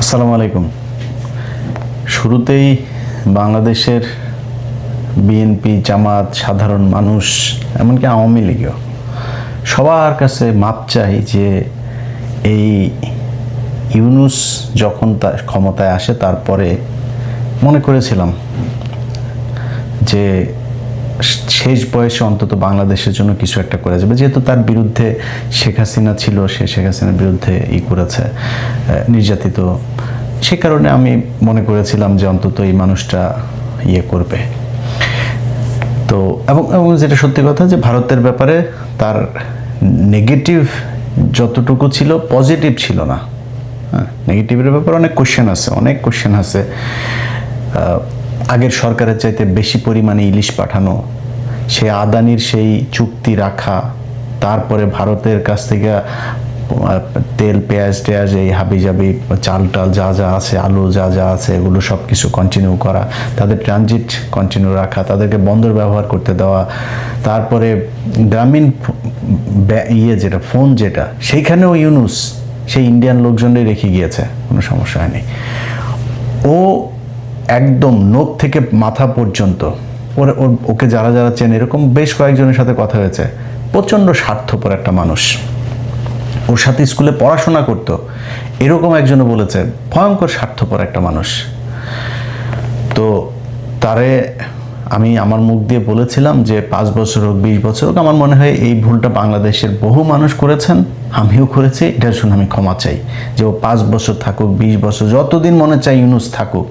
আসসালামু আলাইকুম। শুরুতেই বাংলাদেশের বিএনপি, জামাত, সাধারণ মানুষ, এমনকি আওয়ামী লীগও সবার কাছে মাপ চাই যে এই ইউনূস যখন তার ক্ষমতায় আসে তারপরে মনে করেছিলাম যে শেষ বয়সে অন্তত বাংলাদেশের জন্য কিছু একটা করে যাবে, যেহেতু তার বিরুদ্ধে শেখ হাসিনা ছিল, সে শেখ হাসিনার বিরুদ্ধে করেছে, নির্যাতিত। সে কারণে আমি মনে করেছিলাম যে অন্তত এই মানুষটা করবে। তো এবং যেটা সত্যি কথা যে ভারতের ব্যাপারে তার নেগেটিভ যতটুকু ছিল, পজিটিভ ছিল না। হ্যাঁ, নেগেটিভের ব্যাপারে অনেক কোশ্চেন আছে। আগের সরকারের চাইতে বেশি পরিমাণে ইলিশ পাঠানো, সে আদানির সেই চুক্তি রাখা, তারপরে ভারতের কাছ থেকে তেল, পেঁয়াজ টেয়াজ, এই হাবিজাবি চাল টাল যা যা আছে, আলু যা যা আছে, এগুলো সব কিছু কন্টিনিউ করা, তাদের ট্রানজিট কন্টিনিউ রাখা, তাদেরকে বন্দর ব্যবহার করতে দেওয়া, তারপরে গ্রামীণ যেটা ফোন যেটা, সেইখানেও ইউনূস সেই ইন্ডিয়ান লোকজনই রেখে গিয়েছে, কোনো সমস্যা হয়নি। ও একদম নোখ থেকে মাথা পর্যন্ত ওকে যারা যারা চেনে, এরকম বেশ কয়েকজনের সাথে কথা হয়েছে, প্রচণ্ড স্বার্থপর একটা মানুষ। ওর সাথে স্কুলে পড়াশোনা করতো, এরকম একজনও বলেছে ভয়ঙ্কর স্বার্থপর একটা মানুষ। তো তারে আমি আমার মুখ দিয়ে বলেছিলাম যে 5 বছর হোক, 20 বছর হোক, আমার মনে হয় এই ভুলটা বাংলাদেশের বহু মানুষ করেছেন, আমিও করেছি, এটার জন্য আমি ক্ষমা চাই। যে ও 5 বছর থাকুক, 20 বছর, যতদিন মনে চাই ইউনূস থাকুক,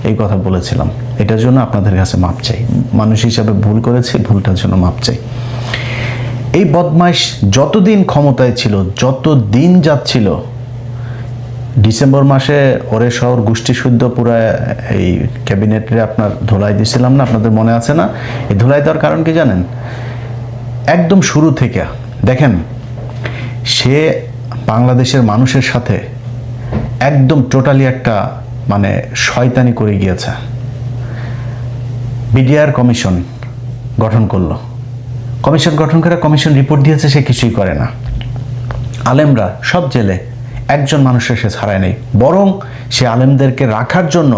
এই কথা বলেছিলাম। এটার জন্য আপনাদের কাছে মাপ চাই, মানুষ হিসাবে ভুল করেছি, ভুলটার জন্য মাপ চাই। এই বদমাইশ যতদিন ক্ষমতায় ছিল, যত দিন যাচ্ছিল, ডিসেম্বর মাসে ওরে শহর গোষ্ঠী শুদ্ধ পুরো এই ক্যাবিনেটে আপনার ধোলাই দিয়েছিলাম না, আপনাদের মনে আছে না? এই ধোলাই দেওয়ার কারণ কি জানেন? একদম শুরু থেকে দেখেন, সে বাংলাদেশের মানুষের সাথে একদম টোটালি একটা মানে শয়তানি করে গিয়েছে। বিডিআর কমিশন গঠন করলো, কমিশন গঠন করে কমিশন রিপোর্ট দিয়েছে, সে কিছুই করে না। আলেমরা সব জেলে, একজন মানুষের সে ছাড়ায় নেই, বরং সে আলেমদেরকে রাখার জন্য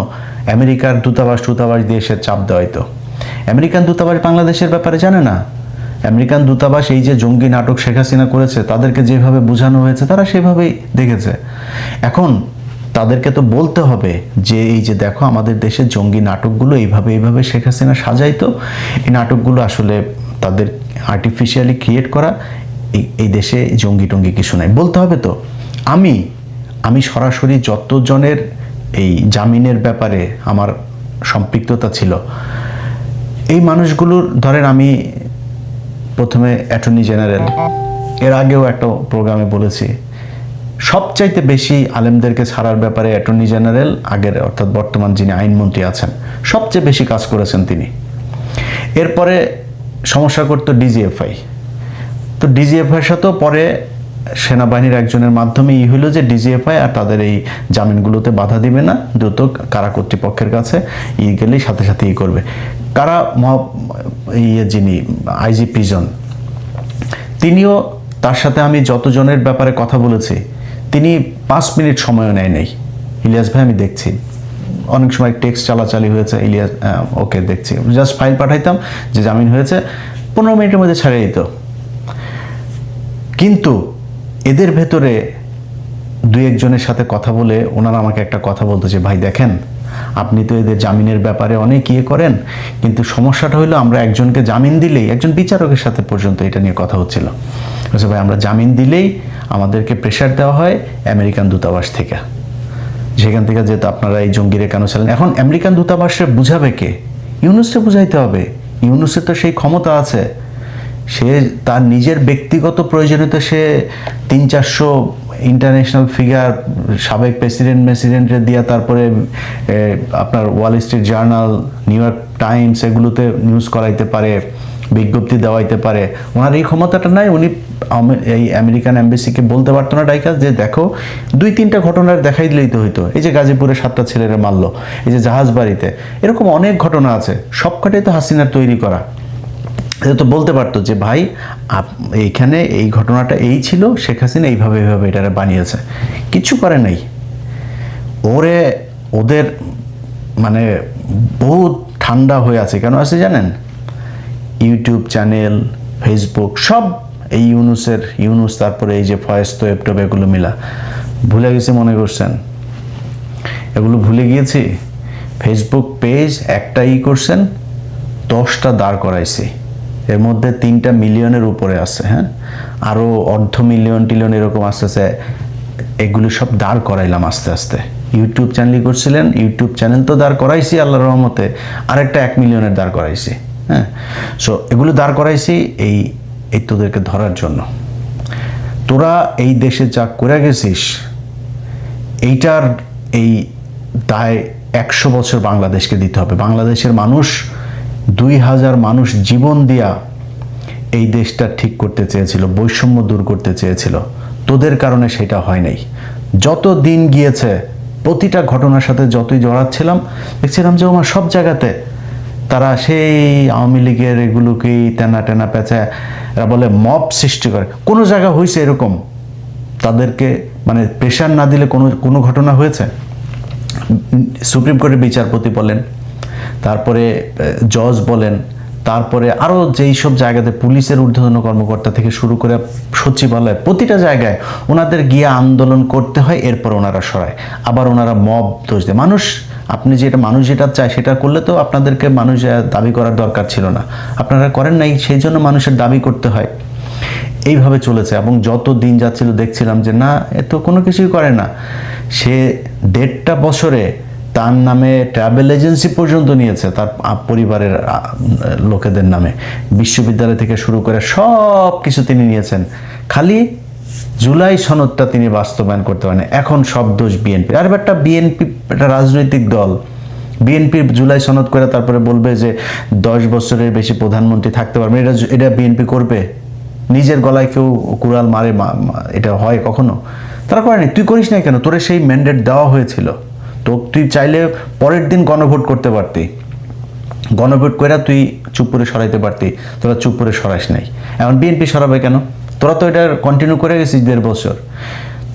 আমেরিকার দূতাবাস দিয়ে সে চাপ দেওয়াইতো। আমেরিকান দূতাবাস বাংলাদেশের ব্যাপারে জানে না। আমেরিকান দূতাবাস এই যে জঙ্গি নাটক শেখ হাসিনা করেছে, তাদেরকে যেভাবে বোঝানো হয়েছে তারা সেভাবেই দেখেছে। এখন তাদেরকে তো বলতে হবে যে এই যে দেখো, আমাদের দেশের জঙ্গি নাটকগুলো এইভাবে শেখ হাসিনা সাজাইতো, এই নাটকগুলো আসলে তাদের আর্টিফিশিয়ালি ক্রিয়েট করা, এই দেশে জঙ্গি টঙ্গি কিছু নাই, বলতে হবে। তো আমি সরাসরি যতজনের এই জামিনের ব্যাপারে আমার সম্পৃক্ততা ছিল, এই মানুষগুলোর ধরেন, আমি প্রথমে অ্যাটর্নি জেনারেল, এর আগেও একটা প্রোগ্রামে বলেছি, সবচাইতে বেশি আলেমদেরকে ছাড়ার ব্যাপারে অ্যাটর্নি জেনারেল আগের, অর্থাৎ বর্তমান যিনি আইনমন্ত্রী আছেন, সবচেয়ে বেশি কাজ করেছেন তিনি। এরপরে সমস্যা করতো ডিজিএফআই। তো ডিজিএফআইয়ের সাথেও পরে সেনাবাহিনীর একজনের মাধ্যমে হইল যে ডিজিএফআই আর তাদের এই জামিনগুলোতে বাধা দিবে না, দ্রুত কারা কর্তৃপক্ষের কাছে গেলেই সাথে সাথে করবে। কারা যিনি আইজি প্রিজন, তিনিও, তার সাথে আমি যতজনের ব্যাপারে কথা বলেছি, তিনি 5 মিনিট সময়ও নেয় নেই। ইলিয়াস ভাই আমি দেখছি, অনেক সময় টেক্সট চালাচালি হয়েছে, ইলিয়াস ওকে দেখছি, জাস্ট ফাইল পাঠাইতাম যে জামিন হয়েছে, 15 মিনিটের মধ্যে ছাড়িয়ে দিত। কিন্তু এদের ভেতরে 2-1 জনের সাথে কথা বলে ওনারা আমাকে একটা কথা বলতো যে ভাই দেখেন, আপনি তো এদের জামিনের ব্যাপারে অনেক করেন, কিন্তু সমস্যাটা হলো আমরা একজনকে জামিন দিলেই, একজন বিচারকের সাথে পর্যন্ত এটা নিয়ে কথা হচ্ছিল, ভাই আমরা জামিন দিলেই আমাদেরকে প্রেশার দেওয়া হয় আমেরিকান দূতাবাস থেকে, সেখান থেকে যেহেতু আপনারা এই জঙ্গিরে কেন ছিলেন। এখন আমেরিকান দূতাবাসে বুঝাবে কে? ইউনূসকে বুঝাইতে হবে। ইউনূসের তো সেই ক্ষমতা আছে, সে তার নিজের ব্যক্তিগত প্রয়োজনীয়তা সে 300-400 ইন্টারন্যাশনাল ফিগার, সাবেক প্রেসিডেন্টের দিয়া, তারপরে আপনার Wall Street journal, new York Times, এগুলোতে নিউজ করাইতে পারে, বিজ্ঞপ্তি দেওয়াইতে পারে। ওনার এই ক্ষমতাটা নাই। উনি এই আমেরিকান এমবেসিকে বলতে পারতো না ডাইকাস যে দেখো 2-3টা ঘটনার দেখাই দিলেই তো হইতো, এই যে গাজীপুরে 7টা ছেলেরা মারলো, এই যে জাহাজ বাড়িতে, এরকম অনেক ঘটনা আছে, সবকটাই তো হাসিনার তৈরি করা। এটা তো বলতে পারতো যে ভাই এইখানে এই ঘটনাটা এই ছিল, শেখ হাসিনা এইভাবে এটারে বানিয়েছে, কিছু করে নাই। ওদের মানে বহুত ঠান্ডা হয়ে আছে। কেন আছে জানেন? ইউটিউব চ্যানেল, ফেসবুক সব এই ইউনুস, তারপরে এই যে ফয়েজ তোয়েব টোয়েব এগুলো মিলা ভুলে গেছি মনে করছেন? এগুলো ভুলে গিয়েছি। ফেসবুক পেজ একটা করছেন, 10টা দাঁড় করাইছি, এর মধ্যে 3টা মিলিয়নের উপরে আছে। হ্যাঁ, আরও অর্ধ মিলিয়ন টিলিয়ন এরকম আসতেছে। এগুলো সব দাঁড় করাইলাম আস্তে আস্তে। ইউটিউব চ্যানেলই করছিলেন, ইউটিউব চ্যানেল তো দাঁড় করাইছি আল্লাহর রহমতে, আরেকটা 1 মিলিয়নের দাঁড় করাইছি। হ্যাঁ, সো এগুলো দাঁড় করাইছি এই তোদেরকে ধরার জন্য। তোরা এই দেশে যা করে গেছিস, এইটার এই দায় 100 বছর বাংলাদেশকে দিতে হবে। বাংলাদেশের মানুষ 2000 মানুষ জীবন দিয়া এই দেশটা ঠিক করতে চেয়েছিল, বৈষম্য দূর করতে চেয়েছিল। তোদের কারণে সেটা হয় নাই। যত দিন গিয়েছে প্রতিটা ঘটনার সাথে যতই জড়াচ্ছিলাম, দেখছিলাম যে আমার সব জায়গাতে তারা সেই আওয়ামী লীগের এগুলোকেই টেনা পেঁচা, এরা বলে মব সৃষ্টি করে। কোনো জায়গা হয়েছে এরকম তাদেরকে মানে প্রেশার না দিলে কোনো ঘটনা হয়েছে? সুপ্রিম কোর্টের বিচারপতি বলেন, তারপরে জজ বলেন, তারপরে আরও যেই সব জায়গাতে পুলিশের ঊর্ধ্বতন কর্মকর্তা থেকে শুরু করে সচিবালয়, প্রতিটা জায়গায় ওনাদের গিয়ে আন্দোলন করতে হয়, এরপর ওনারা সরায়। আবার ওনারা মব দোষ দেয়। মানুষ যেটা চায় সেটা করলে তো আপনাদেরকে মানুষ দাবি করার দরকার ছিল না, আপনারা করেন নাই, সেই জন্য মানুষের দাবি করতে হয়। এইভাবে চলেছে এবং যত দিন যাচ্ছিল দেখছিলাম যে না, এ তো কোনো কিছুই করে না। সে 1.5 বছরে তার নামে ট্রাভেল এজেন্সি পর্যন্ত নিয়েছে, তার পরিবারের লোকেদের নামে, বিশ্ববিদ্যালয় থেকে শুরু করে সব কিছু তিনি নিয়েছেন। খালি জুলাই সনদটা তিনি বাস্তবায়ন করতে পারেন। এখন সব দোষ বিএনপি। আর একটা বিএনপি একটা রাজনৈতিক দল, বিএনপির জুলাই সনদ করে তারপরে বলবে যে 10 বছরের বেশি প্রধানমন্ত্রী থাকতে পারবে। এটা বিএনপি করবে? নিজের গলায় কেউ কুড়াল মারে, এটা হয় কখনো? তারা করেনি। তুই করিস নাই কেন? তোরে সেই ম্যান্ডেট দেওয়া হয়েছিল, তো তুই চাইলে পরের দিন গণভোট করতে পারতি, গণভোট করে তুই চুপ করে সরাইতে পারতি, তোরা চুপ করে সরাস নাই। এখন বিএনপি সরাবে কেন? তোরা তো এটা কন্টিনিউ করে গেছিস 1.5 বছর।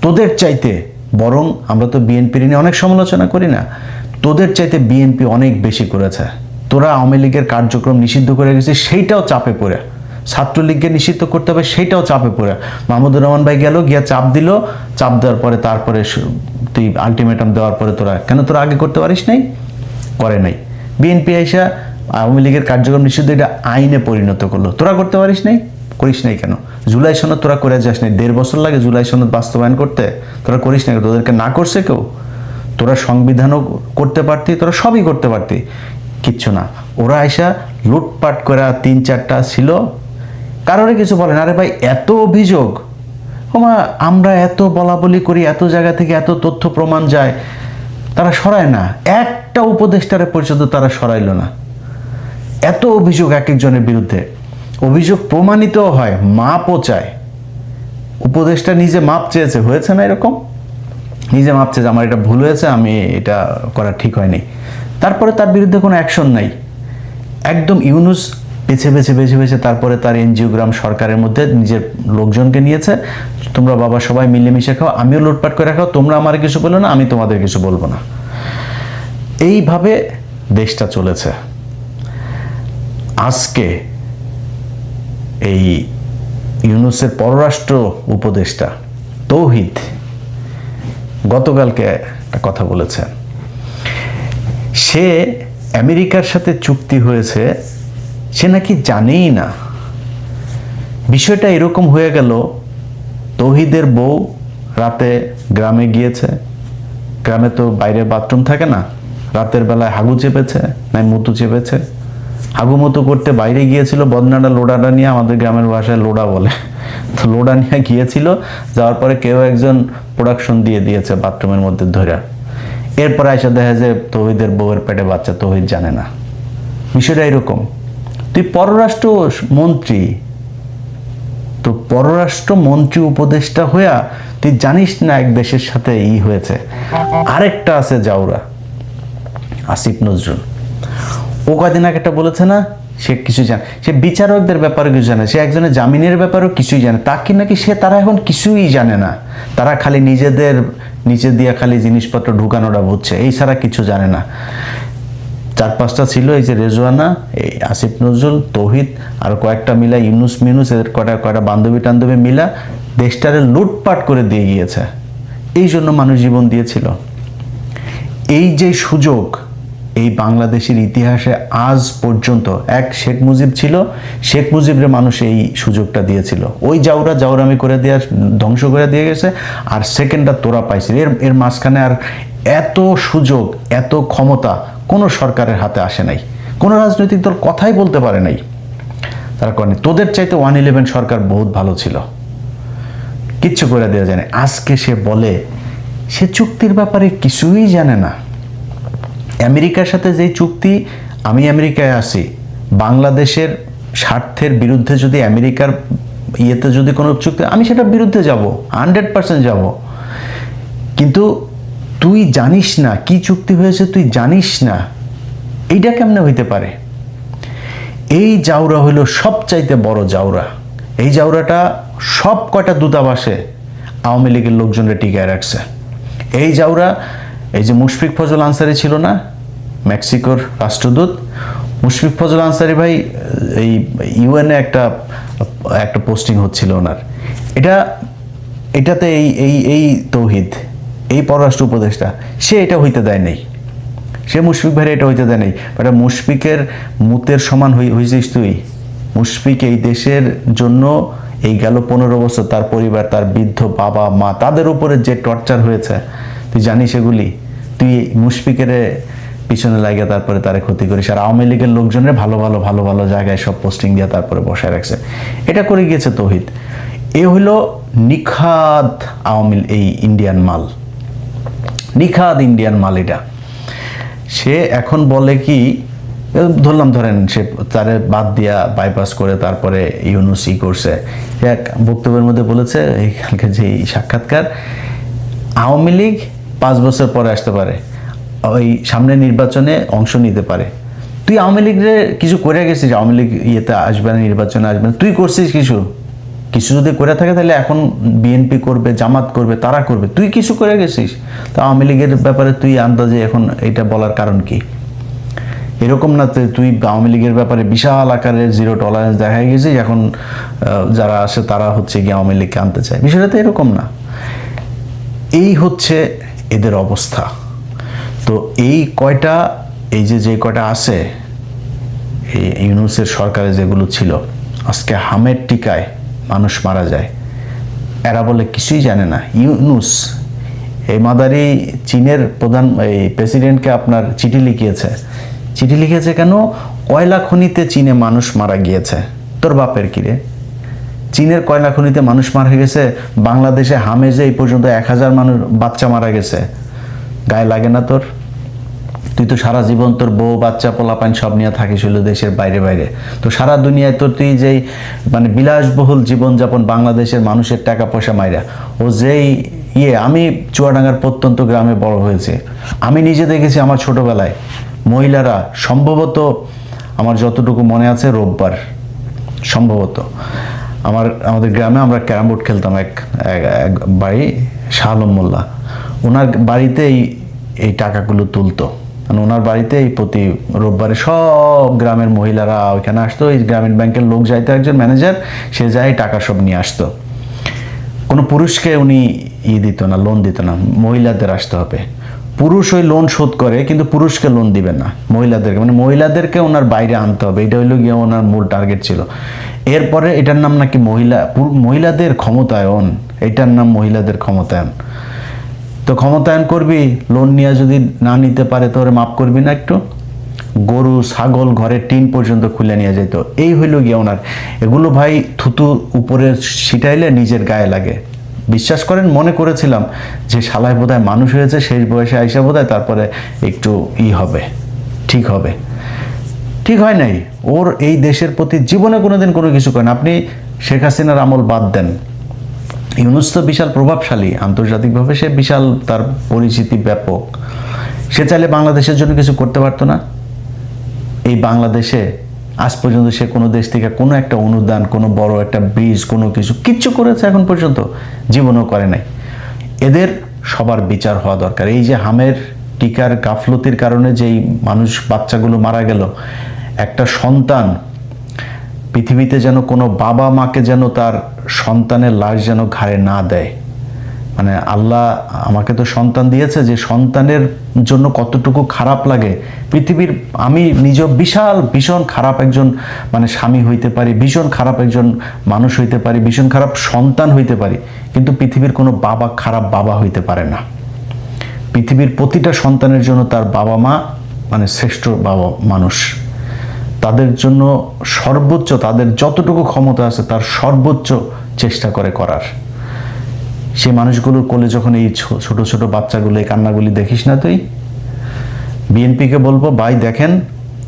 তোদের চাইতে বরং আমরা তো বিএনপির নিয়ে অনেক সমালোচনা করি না, তোদের চাইতে বিএনপি অনেক বেশি করেছে। তোরা আওয়ামী লীগের কার্যক্রম নিষিদ্ধ করে গেছিস, সেইটাও চাপে পড়ে। ছাত্রলীগকে নিষিদ্ধ করতে হবে, সেইটাও চাপে পড়ে। মাহমুদুর রহমান ভাই গেল, গিয়া চাপ দিল, চাপ দেওয়ার পরে তারপরে তুই আলটিমেটাম দেওয়ার পরে তোরা আগে করতে পারিস নাই? করে নাই। বিএনপি আইসা আওয়ামী লীগের কার্যক্রম নিষিদ্ধ এটা আইনে পরিণত করলো, তোরা করতে পারিস নাই? করিস নাই কেন? জুলাই সনদ তোরা করে যাস নাই? 1.5 বছর লাগে জুলাই সনদ বাস্তবায়ন করতে, তোরা করিস নাই? তোদেরকে না করছে কেউ? তোরা সংবিধানও করতে পারতি, তোরা সবই করতে পারতি, কিচ্ছু না। ওরা আইসা লুটপাট করে 3-4টা ছিল, কারোর কিছু বলে না। আরে ভাই, এত অভিযোগ, আমরা এত বলা বলি করি, এত জায়গা থেকে এত তথ্য প্রমাণ যায়, তারা সরায় না। একটা উপদেষ্টারে পর্যন্ত তারা সরাইল না। এত অভিযোগ এক একজনের বিরুদ্ধে, অভিযোগ প্রমাণিত হয়, মাপও চায়। উপদেষ্টা নিজে মাপ চেয়েছে, হয়েছে না এরকম? নিজে মাপ চেয়েছে, আমার এটা ভুল হয়েছে, আমি এটা করা ঠিক হয়নি, তারপরে তার বিরুদ্ধে কোনো অ্যাকশন নাই। একদম ইউনুস বেছে বেছে তারপরে তার এনজিওগ্রাম সরকারের মধ্যে নিজের লোকজনকে নিয়েছে, তোমরা বাবা সবাই মিলেমিশে খাও, আমিও লুটপাট করে খাও, তোমরা আমার কিছু বলো না, আমি তোমাদের কিছু বলবো না। এইভাবে দেশটা চলেছে। আজকে এই ইউনুসের পররাষ্ট্র উপদেষ্টা তৌহিদ গতকালকে একটা কথা বলেছেন, সে আমেরিকার সাথে চুক্তি হয়েছে, সে নাকি জানেই না। বিষয়টা এরকম হয়ে গেল, তৌহিদের বউ রাতে গ্রামে গিয়েছে, গ্রামে তো বাইরে বাথরুম থাকে না, রাতের বেলায় হাগু চেপেছে নাই মুতু চেপেছে, হাগু মুতু করতে বাইরে গিয়েছিল, বদনাটা লোডাটা নিয়ে, আমাদের গ্রামের ভাষায় লোডা বলে, তো লোডা নিয়ে গিয়েছিল, যাওয়ার পরে কেউ একজন প্রোডাকশন দিয়ে দিয়েছে বাথরুমের মধ্যে ধরে। এরপর এসে দেখা যায় তৌহিদের বউয়ের পেটে বাচ্চা, তৌহিদ জানে না। বিষয়টা এরকম। তুই পররাষ্ট্র মন্ত্রী, তো পররাষ্ট্র মন্ত্রী উপদেষ্টা হইয়া তুই জানিস না এক দেশের সাথে হয়েছে। আরেকটা আছে জাউরা, আসিফ নজরুল, ও কয়দিন আগে একটা বলেছে না, সে কিছু জানে, সে বিচারকদের ব্যাপারে কিছু জানে, সে একজনের জামিনের ব্যাপারেও কিছুই জানে, তাকে নাকি তারা এখন কিছুই জানে না, তারা খালি নিজেদের নিচে দিয়ে খালি জিনিসপত্র ঢুকানোটা বুঝছে, এই ছাড়া কিছু জানে না। 4-5টা ছিল, এই যে রেজওয়ানা, এই আসিফ নজরুল, তৌহিদ, আর কয়েকটা মিলা ইউনুস মিনুস, এদের কয়টা বান্ধবী টান্ধবী মিলা দেশটারে লুটপাট করে দিয়ে গিয়েছে। এই জন্য মানুষ জীবন দিয়েছিল। এই যে সুযোগ এই বাংলাদেশের ইতিহাসে আজ পর্যন্ত, এক শেখ মুজিব ছিল, শেখ মুজিবের মানুষ এই সুযোগটা দিয়েছিল, ওই জাউরামি করে দেওয়ার, ধ্বংস করে দিয়ে গেছে, আর সেকেন্ডটা তোরা পাইছিল। এর মাঝখানে আর এত সুযোগ, এত ক্ষমতা কোনো সরকারের হাতে আসে নাই, কোনো রাজনৈতিক দল কথাই বলতে পারে নাই। তারা করেনি। তোদের চাইতে 111 সরকার বহুত ভালো ছিল, কিচ্ছু করে দেওয়া যায় না। আজকে সে বলে সে চুক্তির ব্যাপারে কিছুই জানে না। আমেরিকার সাথে যেই চুক্তি, আমি আমেরিকায় আছি, বাংলাদেশের স্বার্থের বিরুদ্ধে যদি আমেরিকার ইয়েতে যদি কোনো চুক্তি, আমি সেটার বিরুদ্ধে যাব, 100% যাব। কিন্তু তুই জানিস না কি চুক্তি হয়েছে, তুই জানিস না, এইটা কেমনে হইতে পারে? এই জাউরা হইল সবচাইতে বড় জাউরা। এই জাউরাটা সব কয়টা দূতাবাসে আওয়ামী লীগের লোকজনরা টিকায় রাখছে। এই জাউরা, এই যে মুশফিক ফজল আনসারি ছিল না, মেক্সিকোর রাষ্ট্রদূত, মুশফিক ফজল আনসারি ভাই এই ইউএনএ একটা পোস্টিং হচ্ছিল ওনার, এটাতে এই তৌহিদ, এই পররাষ্ট্র উপদেষ্টা, সে এটা হইতে দেয় নাই, সে মুশফিক ভাইয়ের এটা হইতে দেয় নাই। এটা মুশফিকের মুতের সমান হয়েছিস তুই। মুশফিক এই দেশের জন্য এই গেল 15 বছর, তার পরিবার, তার বৃদ্ধ বাবা মা, তাদের উপরে যে টর্চার হয়েছে তুই জানিস এগুলি? তুই মুশফিকের পিছনে লাগিয়ে তারপরে তারে ক্ষতি করিস, আর আওয়ামী লীগের লোকজনের ভালো ভালো জায়গায় সব পোস্টিং দিয়ে তারপরে বসায় রাখছে। এটা করে গিয়েছে তৌহিদ। এ হইল নিখাদ এই ইন্ডিয়ান মাল, নিখাদ ইন্ডিয়ান মাল। এটা সে এখন বলে কি, ধরেন সে তারে বাদ দিয়া বাইপাস করে তারপরে ইউনুসি করছে। এক বক্তব্যের মধ্যে বলেছে, এইখানকার যে সাক্ষাৎকার, আওয়ামী লীগ 5 বছর পরে আসতে পারে, ওই সামনে নির্বাচনে অংশ নিতে পারে। তুই আওয়ামী লীগের কিছু করে গেছিস? আওয়ামী লীগ ইয়েতে আসবে না, নির্বাচনে আসবে না, তুই করছিস কিছু যদি করে থাকে তাহলে এখন বিএনপি করবে, জামাত করবে, তারা করবে, তুই কিছু করে গেছিস? তো আওয়ামী লীগের ব্যাপারে তুই আন্দাজে এখন এটা বলার কারণ কি? এরকম না তুই আওয়ামী লীগের ব্যাপারে বিশাল আকারের জিরো টলারেন্স দেখাই গেছিস, এখন যারা আসে তারা হচ্ছে গিয়ে আওয়ামী লীগকে আনতে চায়। বিষয়টা তো এরকম না। এই হচ্ছে এদের অবস্থা। তো এই যে কয়টা আছে এই ইউনুসের সরকারে যেগুলো ছিল, আজকে হামের টিকায় মানুষ মারা যায়, এরা বলে কিছুই জানে না। ইউনুস এই মাদারি চীনের এই প্রেসিডেন্টকে আপনার চিঠি লিখিয়েছে কেন? কয়লা খনিতে চীনে মানুষ মারা গিয়েছে। তোর বাপের কিরে? চীনের কয়লা খনিতে মানুষ মারা গেছে, বাংলাদেশে হামেজে এই পর্যন্ত 1000 মানুষ বাচ্চা মারা গেছে। গায়ে লাগে না তোর? তুই তো সারা জীবন তোর বউ বাচ্চা পোলাপান সব নিয়ে থাকিস হলো দেশের বাইরে। তো সারা দুনিয়ায় তোর তুই যেই মানে বিলাসবহুল জীবনযাপন, বাংলাদেশের মানুষের টাকা পয়সা মাইরা, ও যেই আমি চুয়াডাঙ্গার প্রত্যন্ত গ্রামে বড় হয়েছে, আমি নিজে দেখেছি আমার ছোটবেলায় মহিলারা, সম্ভবত আমার যতটুকু মনে আছে, রোববার সম্ভবত আমাদের গ্রামে আমরা ক্যারাম বোর্ড খেলতাম, এক বাড়ি শাহ আলম মোল্লা, ওনার বাড়িতে এই টাকাগুলো তুলতো। মানে ওনার বাড়িতে এই প্রতি রোববারে সব গ্রামের মহিলারা ওইখানে আসতো। এই গ্রামীণ ব্যাংকের লোক যাইতো, একজন ম্যানেজার, সে যায় টাকা সব নিয়ে আসতো। কোনো পুরুষকে উনি দিত না, লোন দিত না, মহিলাদের আসতে হবে। পুরুষ ওই লোন শোধ করে, কিন্তু পুরুষকে লোন দিবে না, মহিলাদেরকে, মানে মহিলাদেরকে ওনার বাইরে আনতে হবে। এটা হইলো গিয়ে ওনার মূল টার্গেট ছিল। এরপরে এটার নাম নাকি মহিলাদের ক্ষমতায়ন, এটার নাম মহিলাদের ক্ষমতায়ন। তো ক্ষমতায়ন করবি, লোন নিয়ে যদি না নিতে পারে তোরে মাফ করবি না একটু? গরু ছাগল ঘরের টিন পর্যন্ত খুলে নিয়ে যেত। এই হইল গিয়ে ওনার। এগুলো ভাই থুতু উপরে ছিটাইলে নিজের গায়ে লাগে। বিশ্বাস করেন, মনে করেছিলাম যে শালায় বোধহয় মানুষ হয়েছে, শেষ বয়সে আইসা বোধহয় তারপরে একটু হবে, ঠিক হবে। ঠিক হয় নাই। ওর এই দেশের প্রতি জীবনে কোনোদিন কোনো কিছু করেন। আপনি শেখ হাসিনার আমল বাদ দেন, ইউনুস তো বিশাল প্রভাবশালী, আন্তর্জাতিকভাবে সে বিশাল, তার পরিচিতি ব্যাপক। সে চাইলে বাংলাদেশের জন্য কিছু করতে পারতো না? এই বাংলাদেশে আজ পর্যন্ত সে কোনো দেশ থেকে কোনো একটা অনুদান, কোনো বড় একটা ব্রিজ, কোনো কিচ্ছু করেছে এখন পর্যন্ত? জীবনও করে নাই। এদের সবার বিচার হওয়া দরকার। এই যে হামের টিকার গাফলতির কারণে যেই মানুষ বাচ্চাগুলো মারা গেল, একটা সন্তান পৃথিবীতে যেন কোনো বাবা মাকে যেন তার সন্তানের লাশ যেন ঘাড়ে না দেয়। মানে আল্লাহ আমাকে তো সন্তান দিয়েছে, যে সন্তানের জন্য কতটুকু খারাপ লাগে পৃথিবীর, আমি নিজ ভীষণ খারাপ একজন মানে স্বামী হইতে পারি, ভীষণ খারাপ একজন মানুষ হইতে পারি, ভীষণ খারাপ সন্তান হইতে পারি, কিন্তু পৃথিবীর কোনো বাবা খারাপ বাবা হইতে পারে না। পৃথিবীর প্রতিটা সন্তানের জন্য তার বাবা মা মানে শ্রেষ্ঠ বাবা মানুষ, তাদের জন্য সর্বোচ্চ, তাদের যতটুকু ক্ষমতা আছে তার সর্বোচ্চ চেষ্টা করে করার। সে মানুষগুলোর কোলে যখন এই ছোট ছোট বাচ্চাগুলো এই কান্নাগুলি দেখিস না তুই, বিএনপিকে বলবো ভাই দেখেন,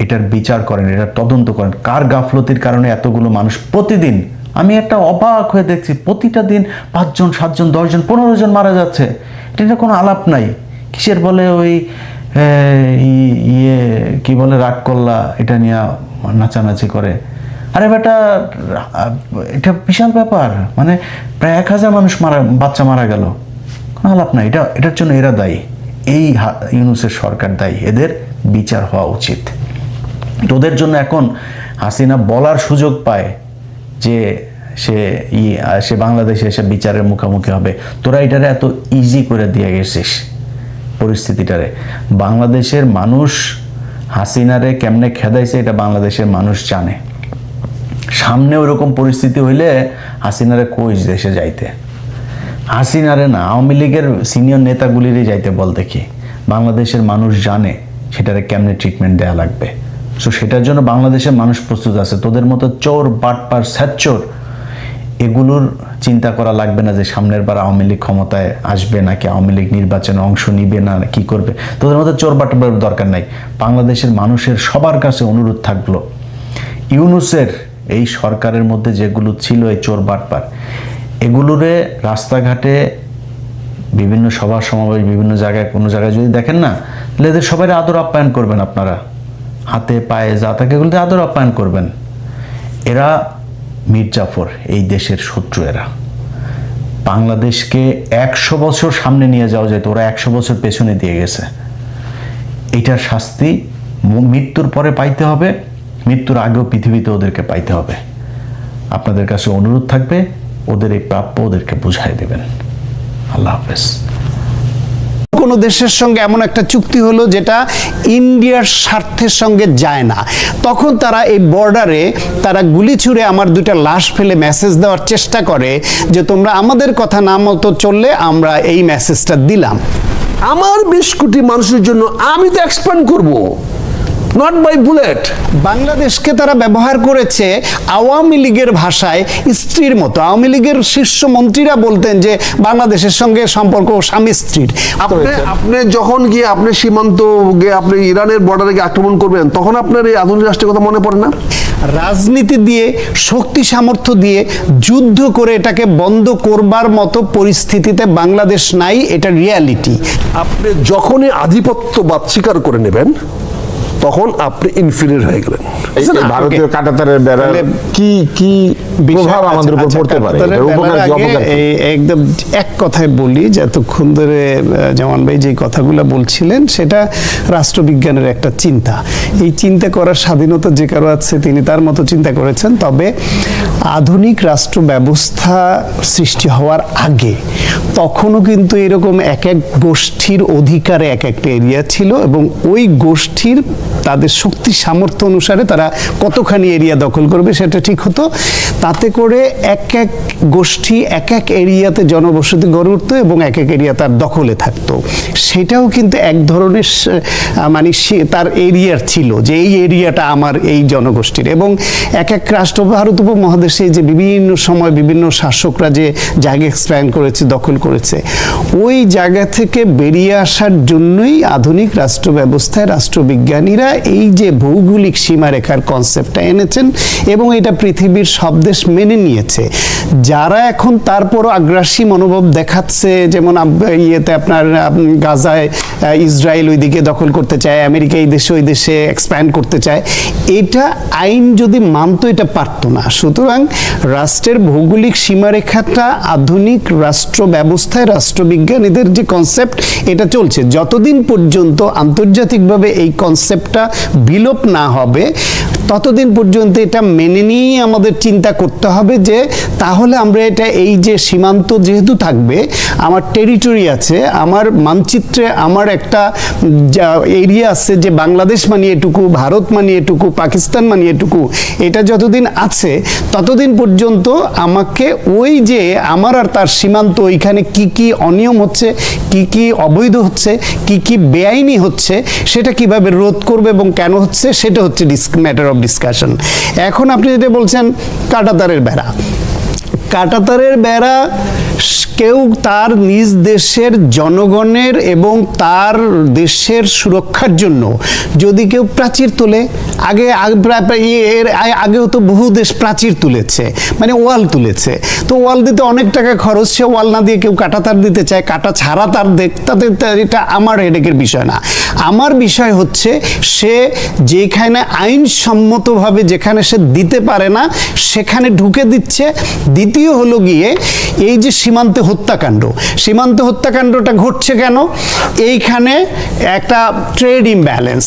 এটার বিচার করেন, এটার তদন্ত করেন, কার গাফলতির কারণে এতগুলো মানুষ প্রতিদিন, আমি একটা অবাক হয়ে দেখছি, প্রতিটা দিন 5 জন 7 জন 10 জন 15 জন মারা যাচ্ছে। এটা কোনো আলাপ নাই। কিসের বলে ওই ইয়ে কি বলে রাগ করলা, এটা নিয়ে নাচানাচি করে। আরে বেটা, এটা বিশাল ব্যাপার, মানে প্রায় 1000 মানুষ বাচ্চা মারা গেল, কোনো আলাপ নাই। এটার জন্য এরা দায়ী, এই ইউনূসের সরকার দায়ী, এদের বিচার হওয়া উচিত। তোদের জন্য এখন হাসিনা বলার সুযোগ পায় যে সে বাংলাদেশে এসে বিচারের মুখোমুখি হবে। তোরা এটারে এত ইজি করে দিয়ে গেছিস পরিস্থিতিটারে। বাংলাদেশের মানুষ হাসিনারে কেমনে খেদাইছে এটা বাংলাদেশের মানুষ জানে। সামনে ওরকম পরিস্থিতি হইলে হাসিনারে কই দেশে যাইতে, হাসিনারে না আওয়ামী লীগের সিনিয়র নেতাগুলিরই যাইতে বল দেখি। বাংলাদেশের মানুষ জানে সেটারে কেমনে ট্রিটমেন্ট দেওয়া লাগবে। সো সেটার জন্য বাংলাদেশের মানুষ প্রস্তুত আছে। তোদের মতো চোর বাটপার স্যাচ্চোর এগুলোর চিন্তা করা লাগবে না যে সামনের বার আওয়ামী লীগ ক্ষমতায় আসবে নাকি আওয়ামী লীগ নির্বাচনে অংশ নিবে না কি করবে। তোদের মতো চোর বাটপার দরকার নাই। বাংলাদেশের মানুষের সবার কাছে অনুরোধ থাকলো, ইউনূসের এই সরকারের মধ্যে যেগুলো ছিল এই চোর বাটপার, এগুলোরে রাস্তাঘাটে বিভিন্ন সভা সমাবেশ বিভিন্ন জায়গায় কোনো জায়গায় যদি দেখেন না, তাহলে এদের সবাই আদর আপ্যায়ন করবেন। আপনারা হাতে পায়ে যা থাকে এগুলোতে আদর আপ্যায়ন করবেন। এরা মীর জাফর, এই দেশের শত্রু। এরা বাংলাদেশকে 100 বছর সামনে নিয়ে যাওয়া যেত, ওরা 100 বছর পেছনে দিয়ে গেছে। এটার শাস্তি মৃত্যুর পরে পাইতে হবে, মৃত্যুর আগেও পৃথিবীতে ওদেরকে পাইতে হবে। আপনাদের কাছে অনুরোধ থাকবে, ওদের এই প্রাপ্য ওদেরকে বুঝাই দেবেন। আল্লাহ হাফেজ। কোন দেশের সঙ্গে এমন একটা চুক্তি হলো যেটা ইন্ডিয়ার স্বার্থের সঙ্গে যায় না, তখন তারা এই বর্ডারে তারা গুলি ছুড়ে আমার 2টা লাশ ফেলে মেসেজ দেওয়ার চেষ্টা করে যে তোমরা আমাদের কথা না মতো চললে আমরা এই মেসেজটা দিলাম। আমার 20 কোটি মানুষের জন্য আমি তো এক্সপ্যান্ড করব, নট বাই বুলেট। বাংলাদেশকে তারা ব্যবহার করেছে আওয়ামী লীগের ভাষায় স্ত্রীর মতো। আওয়ামী লীগের শীর্ষ মন্ত্রীরা বলতেন যে বাংলাদেশের সঙ্গে সম্পর্ক স্বামী স্ত্রীর। আপনি যখন গিয়ে আপনি সীমান্ত গিয়ে আপনি ইরানের বর্ডারে গিয়ে আক্রমণ করবেন, তখন আপনার এই আধুনিক রাষ্ট্রের কথা মনে পড়ে না? রাজনীতি দিয়ে, শক্তি সামর্থ্য দিয়ে যুদ্ধ করে এটাকে বন্ধ করবার মতো পরিস্থিতিতে বাংলাদেশ নাই, এটা রিয়ালিটি। আপনি যখনই আধিপত্যবাদ স্বীকার করে নেবেন তখন আপনি ইনফিরিয়র হয়ে গেলেন। ভারতীয় কাঁটাতারের বেড়া কি কি প্রভাব আমাদের উপর পড়তে পারে, একদম এক কথায় বলি যে এতক্ষণ ধরে জামান ভাই যে কথাগুলো বলছিলেন সেটা রাষ্ট্রবিজ্ঞানের একটা চিন্তা। এই চিন্তা করার স্বাধীনতা যে কারো আছে, তিনি তার মতো চিন্তা করেছেন। তবে আধুনিক রাষ্ট্র ব্যবস্থা সৃষ্টি হওয়ার আগে তখনও কিন্তু এরকম এক এক গোষ্ঠীর অধিকারে এক একটা এরিয়া ছিল, এবং ওই গোষ্ঠীর তাদের শক্তি সামর্থ্য অনুসারে তারা কতখানি এরিয়া দখল করবে সেটা ঠিক হতো। তাতে করে এক এক গোষ্ঠী এক এক এরিয়াতে জনবসতি গড়ে উঠতো এবং এক এক এরিয়া তার দখলে থাকতো। সেটাও কিন্তু এক ধরনের মানে তার এরিয়ার ছিল যে এই এরিয়াটা আমার এই জনগোষ্ঠীর। এবং এক এক রাষ্ট্র, ভারত উপমহাদেশে যে বিভিন্ন সময় বিভিন্ন শাসকরা যে জায়গা এক্সপ্যান্ড করেছে, দখল করেছে, ওই জায়গা থেকে বেরিয়ে আসার জন্যই আধুনিক রাষ্ট্র ব্যবস্থায় রাষ্ট্রবিজ্ঞানীরা এই যে ভৌগোলিক সীমারেখার কনসেপ্টটা এনেছেন, এবং এটা পৃথিবীর সব দেশ মেনে নিয়েছে। যারা এখন তারপরও আগ্রাসী মনোভাব দেখাচ্ছে, যেমন ইয়েতে আপনার গাজায় ইসরায়েল ওইদিকে দখল করতে চায়, আমেরিকা এই দেশে ওই দেশে এক্সপ্যান্ড করতে চায়, এটা আইন যদি মানতো এটা পারতো না। সুতরাং রাষ্ট্রের ভৌগোলিক সীমারেখাটা আধুনিক রাষ্ট্র ব্যবস্থায় রাষ্ট্রবিজ্ঞানীদের যে কনসেপ্ট এটা চলছে, যতদিন পর্যন্ত আন্তর্জাতিকভাবে এই কনসেপ্টটা বিলোপ না হবে ততদিন পর্যন্ত এটা মেনে নিয়েই আমাদের চিন্তা করতে হবে যে তাহলে আমরা এটা এই যে সীমান্ত যেহেতু থাকবে, আমার টেরিটরি আছে, আমার মানচিত্রে আমার একটা এরিয়া আছে যে বাংলাদেশ মানে এটুকু, ভারত মানে এটুকু, পাকিস্তান মানে এটুকু, এটা যতদিন আছে ততদিন পর্যন্ত আমাকে ওই যে আমার আর তার সীমান্ত, ওইখানে কি কি অনিয়ম হচ্ছে, কি কি অবৈধ হচ্ছে, কি কি বেআইনি হচ্ছে, সেটা কিভাবে রোধ করবে এবং কেন হচ্ছে সেটা হচ্ছে ম্যাটার অফ ডিসকাশন। এখন আপনি যেটা বলছেন কাঁটাতারের বেড়া, কাঁটাতারের বেড়া কেউ তার নিজ দেশের জনগণের এবং তার দেশের সুরক্ষার জন্য যদি কেউ প্রাচীর তোলে, এর আগেও তো বহু দেশ প্রাচীর তুলেছে, মানে ওয়াল তুলেছে, তো ওয়াল দিতে অনেক টাকা খরচ, সে ওয়াল না দিয়ে কেউ কাঁটাতার দিতে চায়, কাঁটা ছাড়া তার তাদের এটা আমার হেডেকের বিষয় না। আমার বিষয় হচ্ছে সে যেখানে আইনসম্মতভাবে যেখানে সে দিতে পারে না সেখানে ঢুকে দিচ্ছে। দ্বিতীয় হলো গিয়ে এই যে সীমান্তে হত্যাকাণ্ড, সীমান্ত হত্যাকাণ্ডটা ঘটছে কেন? এইখানে একটা ট্রেড ইমব্যালেন্স,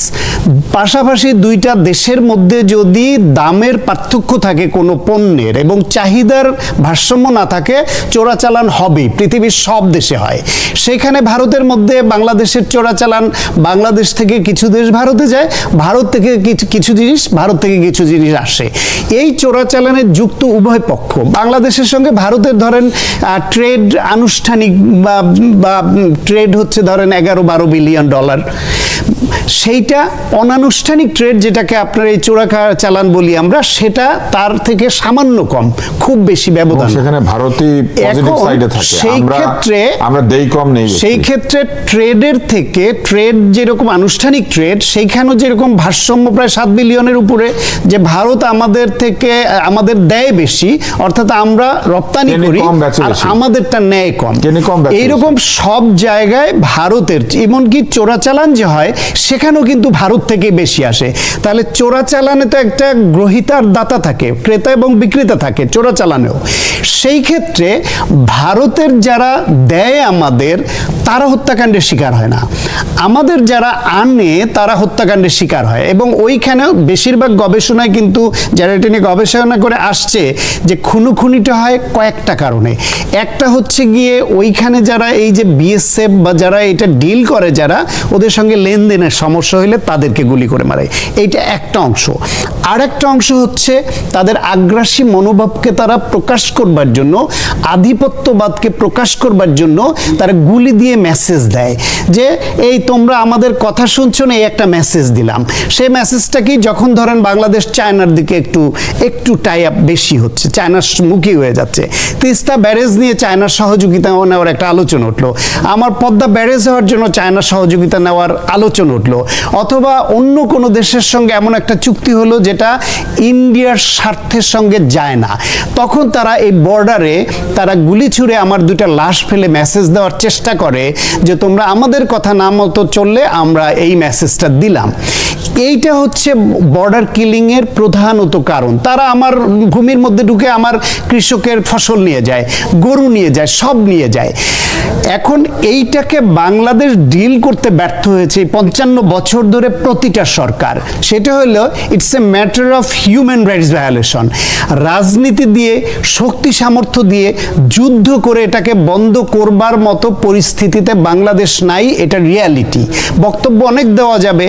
পাশাপাশি দুইটা দেশের মধ্যে যদি দামের পার্থক্য থাকে কোনো পণ্যের এবং চাহিদার ভারসাম্য না থাকে, চোরাচালান হবেই, পৃথিবীর সব দেশে হয়। সেখানে ভারতের মধ্যে বাংলাদেশের চোরাচালান, বাংলাদেশ থেকে কিছু দেশ ভারতে যায়, ভারত থেকে কিছু জিনিস, ভারত থেকে কিছু জিনিস আসে। এই চোরাচালানের যুক্ত উভয় পক্ষ। বাংলাদেশের সঙ্গে ভারতের ধরেন ট্রেড আনুষ্ঠানিক বা ট্রেড হচ্ছে ধরেন 11-12 বিলিয়ন ডলার, সেইটা অনানুষ্ঠানিক ট্রেড যেটাকে আপনার এই চোরাচালান বলি আমরা, সেটা তার থেকে সামান্য কম, খুব বেশি ব্যবধান। সেখানে ভারতই পজিটিভ সাইডে থাকে, আমরা দেই কম নেই। সেই ক্ষেত্রে ট্রেডের থেকে ট্রেড যেরকম আনুষ্ঠানিক ট্রেড, সেইখানেও যেরকম ভারসাম্য প্রায় 7 বিলিয়নের উপরে, যে ভারত আমাদের থেকে আমাদের দেয় বেশি, অর্থাৎ আমরা রপ্তানি করি আর আমাদেরটা নেয় কম। এইরকম সব জায়গায় ভারতের, এমনকি চোরাচালান যে হয় সেখানেও কিন্তু ভারত থেকে বেশি আসে। তাহলে চোরাচালানে তো একটা গ্রহীতার দাতা থাকে, ক্রেতা এবং বিক্রেতা থাকে চোরাচালানেও। সেই ক্ষেত্রে ভারতের যারা দেয় আমাদের, তারা হত্যাকাণ্ডের শিকার হয় না, আমাদের যারা আনে তারা হত্যাকাণ্ডের শিকার হয়। এবং ওইখানে বেশিরভাগ গবেষণায় কিন্তু যারা এটা নিয়ে গবেষণা করে আসছে যে খুনোখুনিটা হয় কয়েকটা কারণে। একটা হচ্ছে গিয়ে ওইখানে যারা এই যে বিএসএফ বা যারা এটা ডিল করে, যারা ওদের সঙ্গে লেনদেনের সমস্যা হইলে তাদেরকে গুলি করে মারে, এইটা একটা অংশ। আর একটা অংশ হচ্ছে তাদের আগ্রাসী মনোভাবকে তারা প্রকাশ করবার জন্য, আধিপত্যবাদকে প্রকাশ করবার জন্য তারা গুলি দিয়ে মেসেজ দেয় যে এই তোমরা আমাদের কথা শুনছো না, এই একটা মেসেজ দিলাম। সেই মেসেজটা কি, যখন ধরেন বাংলাদেশ চায়নার দিকে একটু টাই আপ বেশি হচ্ছে, চায়নার মুখী হয়ে যাচ্ছে, তিস্তা ব্যারেজ নিয়ে চায়নার সহযোগিতা নেওয়ার একটা আলোচনা উঠলো, আমার পদ্মা ব্যারেজ হওয়ার জন্য চায়নার সহযোগিতা নেওয়ার আলোচনা উঠলো, অথবা অন্য কোনো দেশের সঙ্গে এমন একটা চুক্তি হলো যেটা ইন্ডিয়ার স্বার্থের সঙ্গে যায় না, তখন তারা এই বর্ডারে তারা গুলি ছুড়ে আমার দুইটা লাশ ফেলে মেসেজ দেওয়ার চেষ্টা করে যে তোমরা আমাদের কথা না মতো চললে আমরা এই মেসেজটা দিলাম। এইটা হচ্ছে বর্ডার কিলিং এর প্রধানত কারণ। তারা আমার ভূমির মধ্যে ঢুকে আমার কৃষকের ফসল নিয়ে যায়, গরু নিয়ে যায়, সব নিয়ে যায়। এখন এইটাকে বাংলাদেশ ডিল করতে ব্যর্থ হয়েছে 55 বছর ধরে প্রতিটা সরকার। সেটা হলো it's a matter of human rights violation. রাজনীতি দিয়ে, শক্তি সামর্থ্য দিয়ে, যুদ্ধ করে এটাকে বন্ধ করবার মতো পরিস্থিতিতে বাংলাদেশ নাই, এটা রিয়ালিটি। বক্তব্য অনেক দেওয়া যাবে,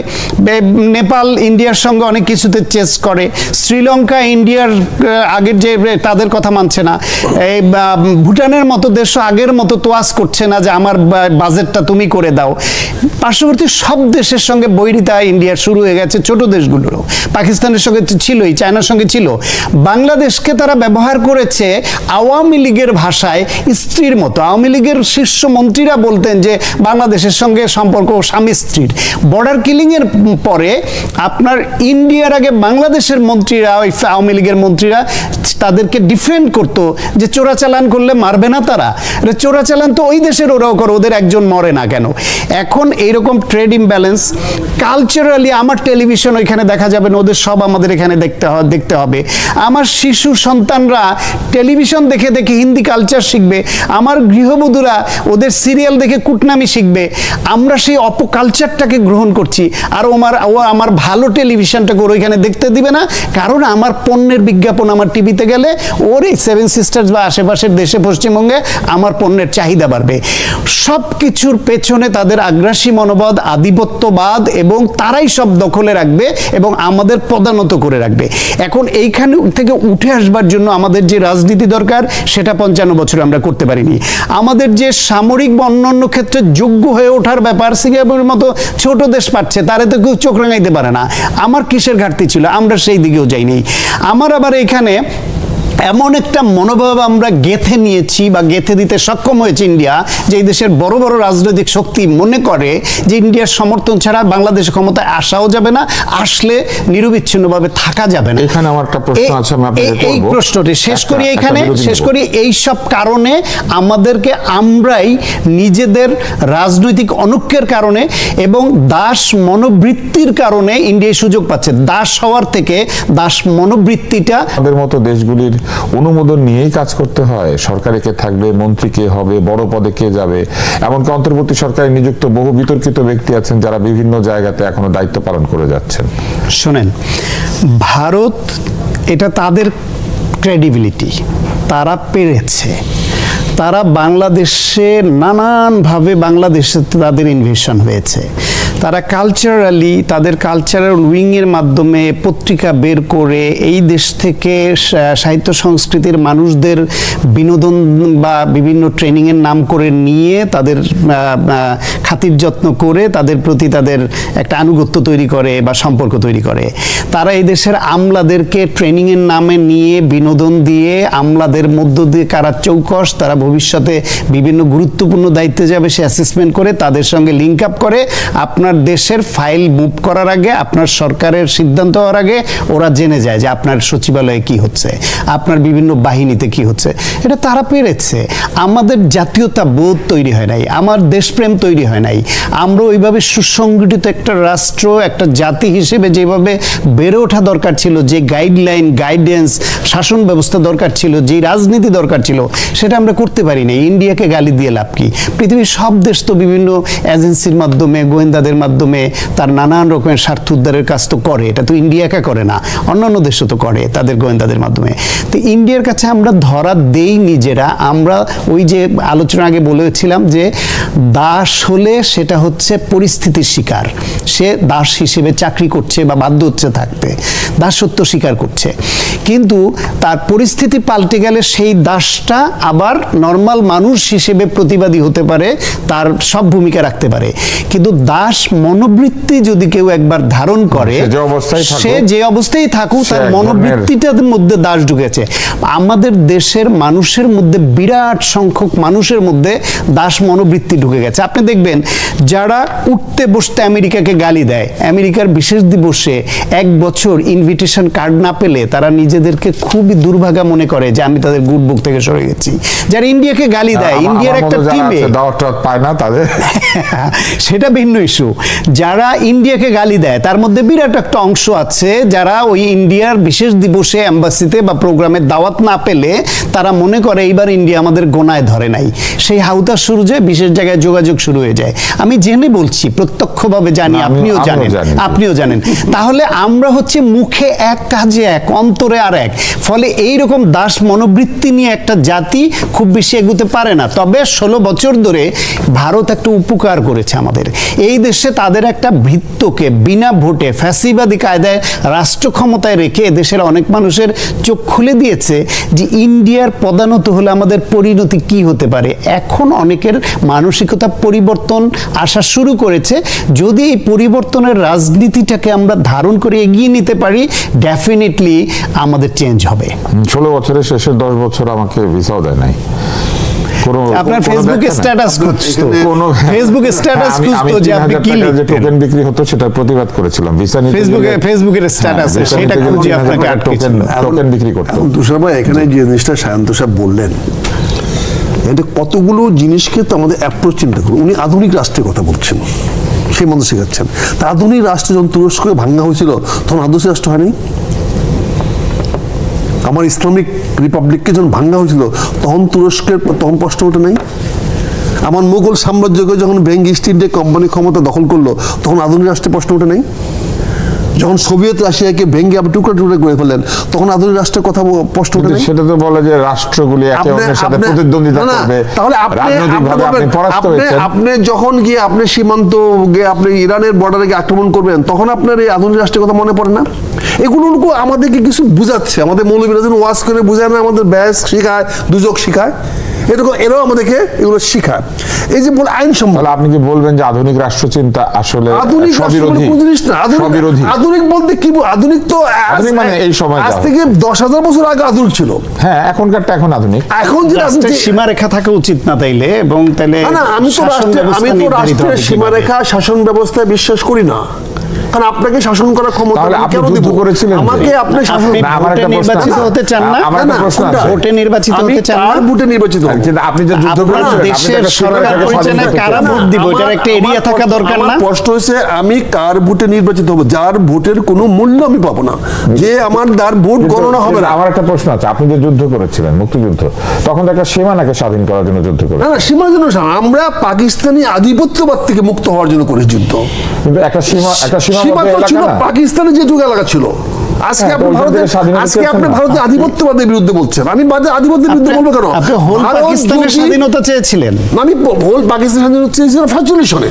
নেপাল ইন্ডিয়ার সঙ্গে অনেক কিছুতে চেস করে, শ্রীলঙ্কা ইন্ডিয়ার আগের যে তাদের কথা মানছে না, এই ভুটানের মতো দেশ আগের মতো তোয়াজ করছে না যে আমার বাজেটটা তুমি করে দাও। পার্শ্ববর্তী সব দেশের সঙ্গে বৈরিতা ইন্ডিয়ার শুরু হয়ে গেছে, ছোট দেশগুলোরও, পাকিস্তানের সঙ্গে ছিলই, চায়নার সঙ্গে ছিল। বাংলাদেশকে তারা ব্যবহার করেছে আওয়ামী লীগের ভাষায় স্ত্রীর মতো। আওয়ামী লীগের শীর্ষ মন্ত্রীরা বলতেন যে বাংলাদেশের সঙ্গে সম্পর্ক স্বামী স্ত্রীর। বর্ডার কিলিং এর পরে আপনার ইন্ডিয়ার আগে বাংলাদেশের মন্ত্রীরা, ওই আওয়ামী লীগের মন্ত্রীরা তাদেরকে ডিফেন্ড করতো যে চোরাচালান করলে মারবে না তারা, চোরাচালান তো ওই দেশের ওরাও করে, ওদের একজন মরে না কেন? এখন এইরকম ট্রেড ইমব্যালেন্স কালচারালি, আমার টেলিভিশন ওইখানে দেখা যাবে না, ওদের সব আমাদের এখানে দেখতে হবে। আমার শিশু সন্তানরা টেলিভিশন দেখে দেখে হিন্দি কালচার শিখবে, আমার গৃহবধূরা ওদের সিরিয়াল দেখে কুটনামি শিখবে। আমরা সেই অপকালচারটাকে গ্রহণ করছি, আর ও আমার ভালো টেলিভিশনটাকে ওর ওইখানে দেখতে দিবে না, কারণ আমার পণ্যের বিজ্ঞাপন আমার টিভিতে গেলে ওর এই সেভেন সিস্টার্স বা আশেপাশের দেশে পশ্চিমবঙ্গে আমার পণ্যের চাহিদা বাড়বে। সব কিছুর পেছনে তাদের আগ্রাসী মনোবাদ, আধিপত্যবাদ, এবং তারাই সব দখলে রাখবে এবং আমাদের পদানত করে রাখবে। এখন এইখানে থেকে উঠে আসবার জন্য আমাদের যে রাজনীতি দরকার, সেটা 55 বছরে আমরা করতে পারিনি। আমাদের যে সামরিক বা অন্যান্য ক্ষেত্রে যোগ্য হয়ে ওঠার ব্যাপার, সিঙ্গাপুরের মতো ছোট দেশ পাচ্ছে, তারে তো কেউ চোখ রাঙাইতে পারে না। আমার কিসের ঘাটতি ছিল? আমরা সেই দিকেও যাইনি। আমার আবার এখানে এমন একটা মনোভাব আমরা গেঁথে নিয়েছি বা গেঁথে দিতে সক্ষম হয়েছে ইন্ডিয়া, যে এই দেশের বড় বড় রাজনৈতিক শক্তি মনে করে যে ইন্ডিয়ার সমর্থন ছাড়া বাংলাদেশ ক্ষমতায় আসাও যাবে না, আসলে নিরবিচ্ছিন্নভাবে থাকা যাবে না। এখানে আমার একটা প্রশ্ন আছে, আমি আপনাকে করব। এই প্রশ্নটি শেষ করি এখানে, শেষ করি। এই সব কারণে আমাদেরকে আমরাই নিজেদের রাজনৈতিক অনৈক্যের কারণে এবং দাস মনোবৃত্তির কারণে ইন্ডিয়া সুযোগ পাচ্ছে। দাস হওয়ার থেকে দাস মনোবৃত্তিটা, আমাদের মতো দেশগুলির অনুমোদন নিয়েই কাজ করতে হয়। সরকারে কে থাকবে, মন্ত্রী কে হবে, বড় পদে কে যাবে, এমনকি অন্তর্বর্তী সরকারে নিযুক্ত বহু বিতর্কিত ব্যক্তি আছেন যারা বিভিন্ন জায়গাতে এখনো দায়িত্ব পালন করে যাচ্ছেন। শোনেন, ভারত, এটা তাদের ক্রেডিবিলিটি, তারা পেরেছে। তারা বাংলাদেশে নানানভাবে, বাংলাদেশে তাদের ইনভেশন হয়েছে। তারা কালচারালি, তাদের কালচারাল উইংয়ের মাধ্যমে পত্রিকা বের করে এই দেশ থেকে সাহিত্য সংস্কৃতির মানুষদের বিনোদন বা বিভিন্ন ট্রেনিংয়ের নাম করে নিয়ে তাদের খাতির যত্ন করে তাদের প্রতি তাদের একটা আনুগত্য তৈরি করে বা সম্পর্ক তৈরি করে। তারা এই দেশের আমলাদেরকে ট্রেনিংয়ের নামে নিয়ে বিনোদন দিয়ে, আমলাদের মধ্য দিয়ে কারা চৌকস, তারা ভবিষ্যতে বিভিন্ন গুরুত্বপূর্ণ দায়িত্বে যাবে সে অ্যাসেসমেন্ট করে, তাদের সঙ্গে লিঙ্ক আপ করে। আপনার দেশের ফাইল মুভ করার আগে, আপনার সরকারের সিদ্ধান্ত হওয়ার আগে ওরা জেনে যায় যে আপনার সচিবালয়ে কি হচ্ছে, আপনার বিভিন্ন বাহিনীতে কি হচ্ছে। এটা তারা পেরেছে। আমাদের জাতীয়তা বোধ তৈরি হয় নাই, আমার দেশপ্রেম তৈরি হয় নাই। আমরা ওইভাবে সুসংগঠিত একটা রাষ্ট্র, একটা জাতি হিসেবে যেভাবে বেড়ে ওঠা দরকার ছিল, যে গাইডলাইন, গাইডেন্স, শাসন ব্যবস্থা দরকার ছিল, যে রাজনীতি দরকার ছিল, সেটা আমরা করতে পারি না। ইন্ডিয়াকে গালি দিয়ে লাভ কি? পৃথিবীর সব দেশ তো বিভিন্ন এজেন্সির মাধ্যমে, গোয়েন্দাদের মাধ্যমে তার নানান রকমের স্বার্থ উদ্ধারের কাজ তো করে। এটা তো ইন্ডিয়া একা করে না, অন্যান্য দেশও তো করে তাদের গোয়েন্দাদের মাধ্যমে। তো ইন্ডিয়ার কাছে আমরা ধরা দেই নিজেরা। আমরা ওই যে আলোচনা আগে বলেছিলাম যে দাস হলে সেটা হচ্ছে পরিস্থিতির শিকার, সে দাস হিসেবে চাকরি করছে বা বাধ্য হচ্ছে থাকতে, দাসত্ব স্বীকার করছে। কিন্তু তার পরিস্থিতি পাল্টে গেলে সেই দাসটা আবার নর্মাল মানুষ হিসেবে প্রতিবাদী হতে পারে, তার সব ভূমিকা রাখতে পারে। কিন্তু দাস মনোবৃত্তি যদি কেউ একবার ধারণ করে, সে যে অবস্থায় থাকুক, তার মনোবৃত্তিটার মধ্যে দাস ঢুকেছে। আমাদের দেশের মানুষের মধ্যে, বিরাট সংখ্যক মানুষের মধ্যে দাস মনোবৃত্তি ঢুকে গেছে। আপনি দেখবেন যারা উঠতে বসতে আমেরিকাকে গালি দেয়, আমেরিকার বিশেষ দিবসে 1 বছর ইনভিটেশন কার্ড না পেলে তারা নিজেদেরকে খুবই দুর্ভাগা মনে করে যে আমি তাদের গুড বুক থেকে সরে গেছি। যারা ইন্ডিয়াকে গালি দেয়, ইন্ডিয়ার একটা টিমে পায় না তাদের, সেটা ভিন্ন ইস্যু। যারা ইন্ডিয়াকে গালি দেয় তার মধ্যে বিরাট একটা অংশ আছে যারা ওই ইন্ডিয়ার বিশেষ দিবসে এম্বাসিতে বা প্রোগ্রামে দাওয়াত না পেলে তারা মনে করে এইবার ইন্ডিয়া আমাদের গোনায় ধরে নাই। সেই হাউতা শুরু যায়, বিশেষ জায়গায় যোগাযোগ শুরু হয়ে যায়। আমি জেনে বলছি, প্রত্যক্ষভাবে জানি, আপনিও জানেন। তাহলে আমরা হচ্ছে মুখে এক, কাজে এক, অন্তরে আর এক। ফলে এইরকম দাস মনোবৃত্তি নিয়ে একটা জাতি খুব বেশি এগুতে পারে না। তবে 16 বছর ধরে ভারত একটা উপকার করেছে আমাদের। এই দেশে তাদের একটা ভৃত্যকে বিনা ভোটে ফ্যাসিবাদী কায়দায় রাষ্ট্র ক্ষমতায় রেখে দেশের অনেক মানুষের চোখ খুলে দিয়েছে যে ইন্ডিয়ার পদানত হলে আমাদের পরিণতি কি হতে পারে। এখন অনেকের মানসিকতা পরিবর্তন আসা শুরু করেছে। যদি এই পরিবর্তনের রাজনীতিটাকে আমরা ধারণ করে এগিয়ে নিতে পারি, ডেফিনেটলি আমাদের চেঞ্জ হবে। 16 বছরের শেষের 10 বছর আমাকে ভিসাও দেয় নাই। আপনার কোনো ফেসবুকে ব্যাখ্যা নাই। স্ট্যাটাস খুঁজতো, কোনো ফেসবুকে স্ট্যাটাস আমি খুঁজতো যে আপনি 3,000 কি টাকার যে লিখতেন। টোকেন বিক্রি হতো সেটা প্রতিবাদ করেছিলাম ভিসা নিতে ফেসবুকের স্ট্যাটাস সেটা খুঁজে আপনাকে আটকেছিল। টোকেন বিক্রি করতো। এখন তুষার ভাই এখানে যে জিনিসটা সায়ন্ত সাহেব বললেন, এটা কতগুলো জিনিসকে তো আমাদের অ্যাপ্রোচ চিন্তা করুন। উনি আধুনিক রাষ্ট্রের কথা বলছেন, সেই মতো শেখাচ্ছেন। তা আধুনিক রাষ্ট্রে যখন তুরস্ককে ভাঙা হয়েছিল তখন আদর্শ রাষ্ট্র হয়নি? আমার ইসলামিক রিপাবলিককে যখন ভাঙা হয়েছিল তখন তুরস্কের তখন প্রশ্ন ওঠে নাই? আমার মুঘল সাম্রাজ্যকে যখন ভেঙ্গে ইস্ট ইন্ডিয়া কোম্পানি ক্ষমতা দখল করলো তখন আধুনিক রাষ্ট্রের প্রশ্ন ওঠে নাই? যখন সোভিয়েত রাশিয়াকে ভেঙ্গে আপনি টুকরা টুকরা করে ফেলেন তখন আধুনিক রাষ্ট্রের কথা প্রশ্ন ওঠে কিন্তু নাই? সেটা তো বলে যে রাষ্ট্রগুলি একে অন্যের সাথে প্রতিদ্বন্দ্বিতা না, না, করবে, তাহলে রাজনৈতিকভাবে আপনি পরাস্ত হয়েছেন। আপনি যখন গিয়ে আপনি সীমান্ত গিয়ে আপনি ইরানের বর্ডারে গিয়ে আক্রমণ করবেন তখন আপনার এই আধুনিক রাষ্ট্রের কথা মনে পড়ে না? এগুলো আমাদেরকে কিছু বুঝাচ্ছে, আমাদের মৌলবীরা যেন ওয়াজ করে বুঝায় না, আমাদের ব্যাস শিখায়, দুজক শিখায়, এরকম এরাও আমাদেরকে এগুলো শিখায়। এই যে বলে আইন সম্মান, তাহলে আপনি কি বলবেন যে আধুনিক রাষ্ট্রচিন্তা আসলে আধুনিক স্ববিরোধী? কোন জিনিস না। স্ববিরোধী। আধুনিক বলতে কি আধুনিক তো আধুনিক মানে এই সময় আজ যাও। থেকে 10,000 বছর আগে আধুনিক ছিল। হ্যাঁ, এখনকারটা এখন আধুনিক। এখন যে রাষ্ট্রের সীমারেখা থাকা উচিত না তাইলে, এবং তাইলে না, আমি তো শাসন ব্যবস্থা নির্ধারিত রাষ্ট্রের হবে সীমারেখা শাসন ব্যবস্থায় বিশ্বাস করি না, কারণ আপনাকে শাসন করার ক্ষমতা তাহলে আমি আপনি কেন যুদ্ধ দিব? করেছিলেন যে? আমাকে আপনি শাসন আপনি না, আমার একটা ভোটে প্রশ্ন নির্বাচিত আছে। হতে চান না? আমার একটা প্রশ্ন আছে। ভোটে নির্বাচিত আমি হতে চান না? কার ভোটে নির্বাচিত হব? কিন্তু আপনি যে যুদ্ধ আপনার করেছিলেন, আপনি তো দেশের একটা সরকার সীমারেখাকে পরিচালনায় স্বাধীন করতে কারা চান। ভোট দিব, এটার একটা এরিয়া থাকা দরকার না? আমার প্রশ্ন হচ্ছে আমি কার ভোটে নির্বাচিত হব যার ভোটের কোনো মূল্য আমি পাবো না, যে আমার তার ভোট কিন্তু- গণনা হবে কিন্তু না। আমার একটা প্রশ্ন আছে, আপনি যে যুদ্ধ করেছিলেন মুক্তিযুদ্ধ, তখন তো একটা সীমানাকে স্বাধীন করার জন্য যুদ্ধ না করেছিলেন, না, সীমার জন্য আমরা পাকিস্তানি আধিপত্যবাদ থেকে মুক্ত হওয়ার জন্য করে যুদ্ধ। কিন্তু একটা সীমা সীমাবদ্ধ তো ছিল এলাকা না? পাকিস্তানের যেটুকু এলাকা ছিল। আজকে হ্যাঁ, আপনি তো ওইখান ভারতের থেকে স্বাধীনতা আজকে চেয়েছেন আপনি না? ভারতের আধিপত্যবাদের বিরুদ্ধে বলছেন, আমি আধিপত্যের বিরুদ্ধে বলবো কেন? আপনি হোল ভারত পাকিস্তানের যদি- স্বাধীনতা চেয়েছিলেন আমি হোল পাকিস্তান স্বাধীনতা চেয়েছিলাম 45 সনে।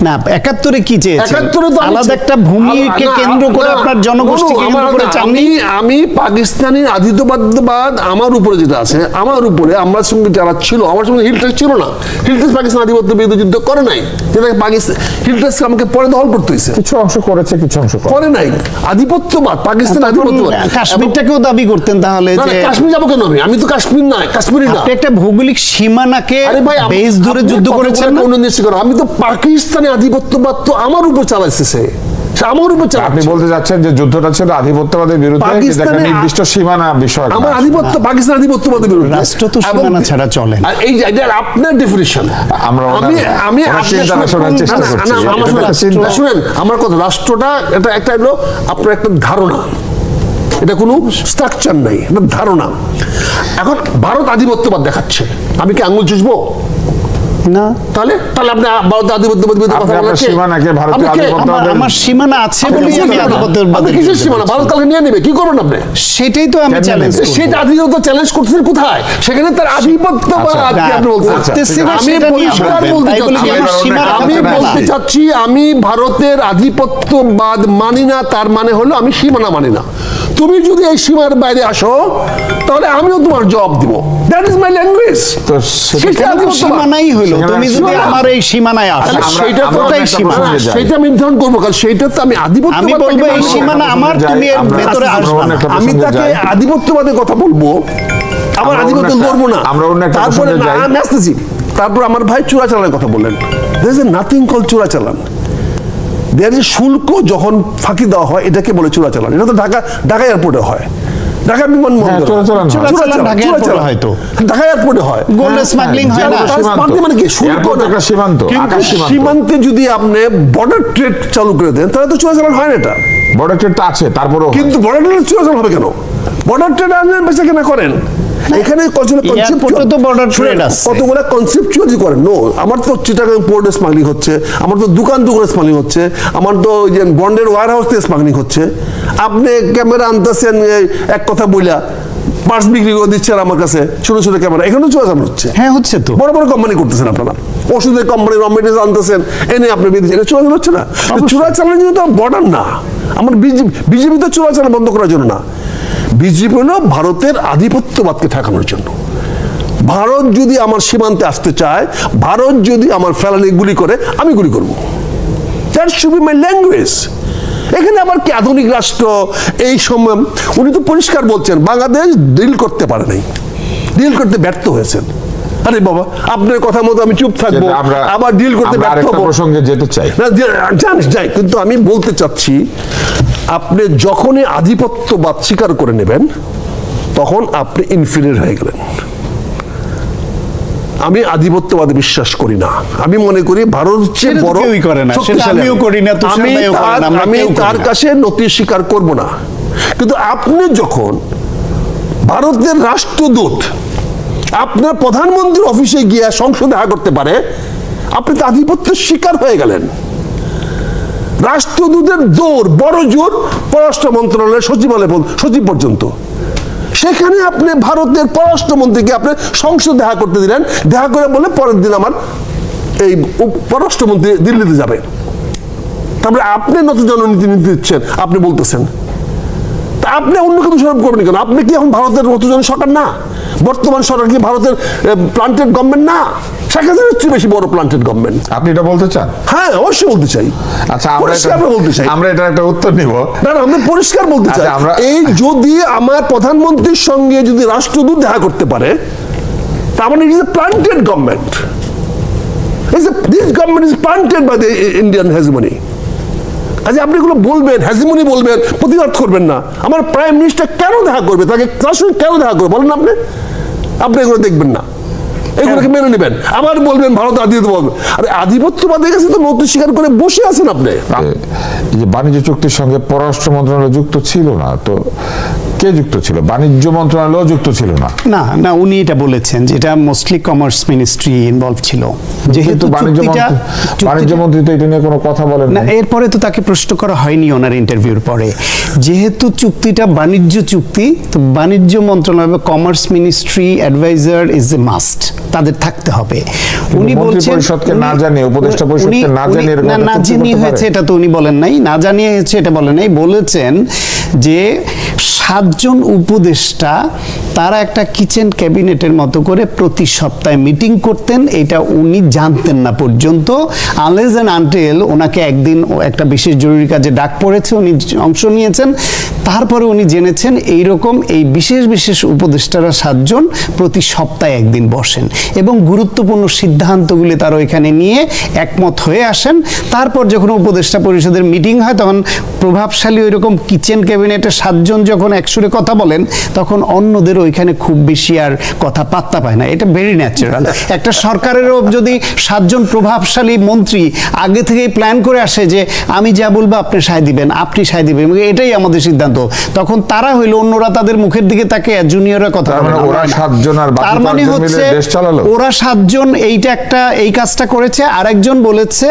না? 71-এ কি চেয়েছেন? 71-এ তো আমি আলাদা একটা ভূমিকে না, কেন্দ্র করে না, আপনার জনগোষ্ঠীকে কেন্দ্র করে চাননি? আমি পাকিস্তানি আধিপত্যবাদ আমার উপরে যেটা আছে, আমার উপরে আমার সঙ্গে যারা ছিল, আমার সঙ্গে হিলট্রেস ছিল না। হিলট্রেস পাকিস্তান আধিপত্য বিরুদ্ধে যুদ্ধ করে নাই, যেটা পাকিস্তান হিলট্রেস আমাকে পরে দখল করতে হয়েছে, কিছু অংশ করেছে, কিছু অংশ করে করে নাই। আধিপত্যবাদ পাকিস্তান আধিপত্যবাদ। কাশ্মীরটাকেও দাবি করতেন তাহলে না, যে না, কাশ্মীর যাবো কেন? আমি তো কাশ্মীর না, কাশ্মীরি না। আপনি একটা ভৌগোলিক সীমানাকে আরে ভাই, বেস ধরে যুদ্ধ করেছেন না? আমি তো পাকিস্তানি আধিপত্যবাদ তো আমার উপর চালাইছে, সে আমার উপর আপনি চালাচ্ছে। বলতে যাচ্ছেন যে যুদ্ধটা ছিল আধিপত্যবাদের বিরুদ্ধে, কিন্তু একটা পাকিস্তানে- নির্দিষ্ট সীমানা বিষয় না। আমার আধিপত্য পাকিস্তান আধিপত্যবাদের বিরুদ্ধে। রাষ্ট্র তো এবং- সীমানা ছাড়া চলে না। আর এই যে এটা আপনার ডেফিনিশন। আমরা আমি ওনার আপনার চিন্তাটা শোনার চেষ্টা না, না, করছি। না, আমার এটা একটা শুনেন, চিন্তা। শুনেন আমার কথা। রাষ্ট্রটা এটা একটা হলো আপনার একটা ধারণা, এটা কোনো স্ট্রাকচার নাই, এটা ধারণা। এখন ভারত আধিপত্যবাদ দেখাচ্ছে, আমি কি আঙুল চুষবো? না, তাহলে তাহলে আপনি ভারতের আধিপত্যবাদ বিরুদ্ধে আপনি কথা আপনার বলার কে? সীমানাকে ভারতীয় আপনি কে? আধিপত্যবাদের- আমার সীমানা আছে আপনি বলেই কিসের আমি সীমানা? আধিপত্যবাদের আপনি কিসের বিরুদ্ধে সীমানা? বলছি। ভারত কালকে নিয়ে নেবে, কি করবেন আপনি? সেটাই তো আমি কেন চ্যালেঞ্জ নেবে? করব। সেটা আধিপত্য চ্যালেঞ্জ করতেছেন কোথায়? সেখানে তার আধিপত্যবাদ আচ্ছা, কি আপনি বলছেন? করতেছি না, আমি সেটা নিয়ে পরিষ্কার বলবেন। বলতে তাই বলে কি চাচ্ছি, আমার সীমা আমি রাখতে বলতে পারলাম? চাচ্ছি আমি ভারতের আধিপত্যবাদ মানি না, তার মানে হলো আমি সীমানা মানি না। তুমি যদি এই সীমার বাইরে আসো তাহলে আমিও তোমার জবাব দিব। That is my language. তো সেটা সেটা আধিপত্যবাদ। সীমানাই হইলো, সেখানে তুমি যদি সীমানা- আমার এই সীমানায় আসো, তাহলে আমরা- সেইটা তো আমরা ওটাই একটা সীমানা। প্রসঙ্গে যাই। সেইটা আমি নির্ধারণ করবো, কারণ সেইটা তো আমি আধিপত্যবাদ আমি বলবো তাকে এই মানবো না। সীমানা আমার, যাই, তুমি এর আমরা- ভেতরে আমরা আসবে অন্য না। একটা আমি প্রসঙ্গে তাকে যাই। আধিপত্যবাদের কথা বলবো, আমার আমরা আধিপত্য অন্য একটা- লড়বো না। আমরা অন্য একটা তারপরে প্রসঙ্গে না, যাই। আমি আসতেছি। তারপর আমার ভাই চোরাচালানের কথা বললেন। there is nothing called চোরাচালান। there is শুল্ক যখন ফাঁকি দেওয়া হয় এটাকে বলে চোরাচালান। এটা তো ঢাকা এয়ারপোর্টে হয়, ঢাকা বিমানবন্দরে হয়। চোরাচালান হয়। চোরাচালান ঢাকা এয়ারপোর্টে হয় তো। ঢাকা এয়ারপোর্টে হয়। গোল্ড স্মাগলিং হয় না? তার সীমান্ত। মানে কি শুল্ক এয়ারপোর্ট না। একটা সীমান্ত, কিন্তু আকাশ সীমান্ত। সীমান্তে যদি আপনি বর্ডার ট্রেড চালু করে দেন তাহলে তো চোরাচালান হয় না। এটা বর্ডার ট্রেড তো আছে, তারপরেও কিন্তু বর্ডার ট্রেড চলাচল হবে কেন? বর্ডার ট্রেড আনলেন বেচা কেনা করেন, এখানে এয়ারপোর্টে তো border trade আছে। কতগুলো কনসেপচুয়ালি করেন। নো, আমার তো চিটাগাং পোর্টে স্মাগলিং হচ্ছে, আমার তো দোকানে স্মাগলিং হচ্ছে, আমার তো ওই যে বন্ডের ওয়ার হাউস থেকে স্মাগলিং হচ্ছে। আপনি ক্যামেরা আনতেছেন এক কথা বইলা, পার্স বিক্রি করে দিচ্ছেন আমার কাছে ছোট ছোট ক্যামেরা, এখানেও চোরাচালান হচ্ছে। হ্যাঁ, হচ্ছে তো। বড় বড় কোম্পানি করতেছেন আপনারা, ওষুধের কোম্পানি র মেটেরিয়ালস আনতেছেন, এনে আপনি বেঁধেছেন, এটা চোরাচালান হচ্ছে না? চোরাচালানের জন্য তো বর্ডার না। আমার বিজেপি তো চোরাচালান বন্ধ করার জন্য না, বিজেপি হলো ভারতের আধিপত্যবাদকে ঠেকানোর জন্য। ভারত যদি আমার সীমান্তে আসতে চায়, ভারত যদি আমার ফেলানি গুলি করে, আমি গুলি করবো। That should be my language. এখানে আবার কি আধুনিক রাষ্ট্র এই সময়? উনি তো পরিষ্কার বলছেন বাংলাদেশ ডিল করতে পারে নাই, ডিল করতে ব্যর্থ হয়েছেন। আরে বাবা, আপনার কথা মতো আমি চুপ থাকবো, আবার ডিল করতে ব্যর্থ আরেকটা হবো। প্রসঙ্গে যেতে চাই। না, জানিস যাই, কিন্তু আমি বলতে চাচ্ছি, আপনি যখনই আধিপত্যবাদ স্বীকার করে নেবেন তখন আপনি ইনফিরিয়র হয়ে গেলেন। আমি আধিপত্যবাদে বিশ্বাস করি না। আমি মনে করি ভারত হচ্ছে সেটা তো বড় কেউই করে না, সেটা শক্তিশালী। আমিও করি না, তুষার ভাইও করে না, আমরা আমি কেউ করি তার না। কাছে নতি স্বীকার করব না। কিন্তু আপনি যখন ভারতের রাষ্ট্রদূত আপনার প্রধানমন্ত্রীর অফিসে গিয়ে সংসদে দেখা করতে পারে, আপনি তো আধিপত্যের শিকার হয়ে গেলেন। রাষ্ট্রদূতের জোর, বড় জোর পররাষ্ট্র মন্ত্রণালয়ের সচিব পর্যন্ত। সেখানে আপনি ভারতের পররাষ্ট্রমন্ত্রীকে আপনি সংসদে দেখা করতে দিলেন, দেখা করে বলে পরের দিন আমার এই পররাষ্ট্রমন্ত্রী দিল্লিতে যাবে। তারপরে আপনি নতুন জননীতি নীতি দিচ্ছেন, আপনি বলতেছেন। তা আপনি অন্যকে দোষারোপ করবেন কেন? আপনি কি এখন ভারতের নতুন সরকার না? বর্তমান সরকার কি ভারতের প্লান্টেড গভর্নমেন্ট না? শেখ হাসিনার চেয়ে বেশি বড় প্লান্টেড গভর্নমেন্ট। আপনি এটা বলতে চান? হ্যাঁ, অবশ্যই বলতে চাই। আচ্ছা, পরিষ্কার বলতে চাই। আমরা এটা একটা উত্তর নিব। না, আমি পরিষ্কার বলতে চাই, এই যদি আমার প্রধানমন্ত্রীর সঙ্গে যদি রাষ্ট্রদূত দেখা করতে পারে, তার মানে it is a planted government. This government is planted by the Indian hegemony. আজ আপনি এগুলো বলবেন, হেজিমনি বলবেন, প্রতিবাদ করবেন না। আমার প্রাইম মিনিস্টার কেন দেখা করবে, তার সঙ্গে কেন দেখা করবে বলেন আপনি? আপনি এগুলো দেখবেন না, এগুলোকে মেনে নেবেন, আবার বলবেন ভারত আধিপত্যবাদ। আরে আধিপত্যবাদের কাছে তো নথি স্বীকার করে বসে আছেন আপনি। এই যে বাণিজ্য চুক্তির সঙ্গে পররাষ্ট্র মন্ত্রণালয় যুক্ত ছিল না, তো কে যুক্ত ছিল? বাণিজ্য মন্ত্রণালয় যুক্ত ছিল না। না না, উনি এটা বলেছেন যে এটা মোস্টলি কমার্স মিনিস্ট্রি ইনভলভ ছিল, যেহেতু বাণিজ্য মন্ত্রী তো এটা নিয়ে কোনো কথা বলেন না। এরপরে তো তাকে প্রশ্ন করা হয়নি ওনার ইন্টারভিউর পরে। যেহেতু চুক্তিটা বাণিজ্য চুক্তি, তো বাণিজ্য মন্ত্রণালয় বা commerce ministry advisor is a must, তাদের থাকতে হবে। উনি বলছেন পরিষদকে না জানিয়ে, উপদেষ্টা পরিষদকে না জানিয়ে না জানিয়ে হয়েছে এটা তো উনি বলেন নাই, না জানিয়ে হয়েছে এটা বলেন নাই। বলেছেন যে 7 জন উপদেষ্টা তারা একটা কিচেন ক্যাবিনেটের মতো করে প্রতি সপ্তাহে মিটিং করতেন, এটা উনি জানতেন না পর্যন্ত, আনলেস এন্ড আনটিল ওনাকে একদিন একটা বিশেষ জরুরি কাজে ডাক পড়েছে, উনি অংশ নিয়েছেন, তারপরে উনি জেনেছেন এইরকম এই বিশেষ বিশেষ উপদেষ্টারা 7 জন প্রতি সপ্তাহে একদিন বসেন এবং গুরুত্বপূর্ণ সিদ্ধান্তগুলি তারা ওইখানে নিয়ে একমত হয়ে আসেন। তারপর যখন উপদেষ্টা পরিষদের মিটিং হয়, তখন প্রভাবশালী ওইরকম কিচেন ক্যাবিনেটে 7 জন যখন একসুরে কথা বলেন, তখন অন্যদের ওইখানে খুব বেশি আর কথা পাত্তা পায় না। এটা ভেরি ন্যাচারাল। একটা সরকারেরও যদি 7 জন প্রভাবশালী মন্ত্রী আগে থেকেই প্ল্যান করে আসে যে আমি যা বলবো আপনি সায় দিবেন, আপনি সায় দিবেন, এটাই আমাদের সিদ্ধান্ত, তখন তারা হইলো অন্যরা তাদের মুখের দিকে তাকে জুনিয়ররা কথা বলে। ওরা 7 জন আর বাকি 5 জন মিলে দেশ চালালো। ওরা 7 জন এই কাজটা করেছে। আরেকজন বলেছে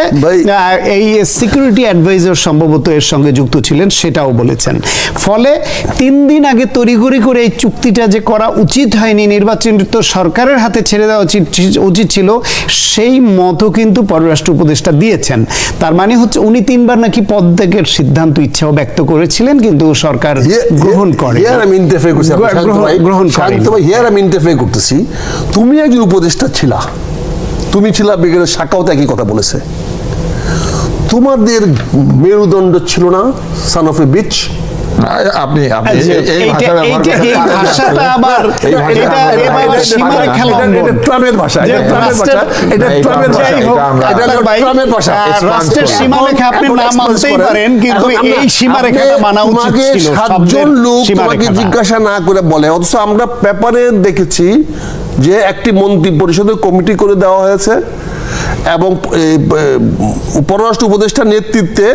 এই সিকিউরিটি অ্যাডভাইজার সম্ভবত এর সঙ্গে যুক্ত ছিলেন, সেটাও বলেছেন। ফলে 3 দিন আগে তড়িঘড়ি করে এই চুক্তিটা যে করা উচিত হয়নি, নির্বাচিত সরকারের হাতে ছেড়ে দেওয়া উচিত ছিল, সেই মতও কিন্তু পররাষ্ট্র উপদেষ্টা দিয়েছেন। তার মানে হচ্ছে উনি 3 বার নাকি পদত্যাগের সিদ্ধান্ত ইচ্ছাও ব্যক্ত করেছিলেন, কিন্তু সরকার গ্রহণ করে। করতেছি, তুমি একজন উপদেষ্টা ছিলা, তুমি ছিলা ব্রিগেডিয়ার শাখাও একই কথা বলেছে। তোমাদের মেরুদণ্ড ছিল না সান অফ এ বিচ? আপনি এই ভাষাটা আবার ট্রাম্পের ভাষা, রাষ্ট্রের সীমারেখা আপনি না মানতেই পারেন, কিন্তু এই সীমারেখাটা মানা উচিত ছিল। 7 জন লোক তোমাকে জিজ্ঞাসা না করে বলে, অথচ আমরা পেপারে দেখেছি যে একটি মন্ত্রী পরিষদের কমিটি করে দেওয়া হয়েছে এবং পররাষ্ট্র উপদেষ্টার নেতৃত্বে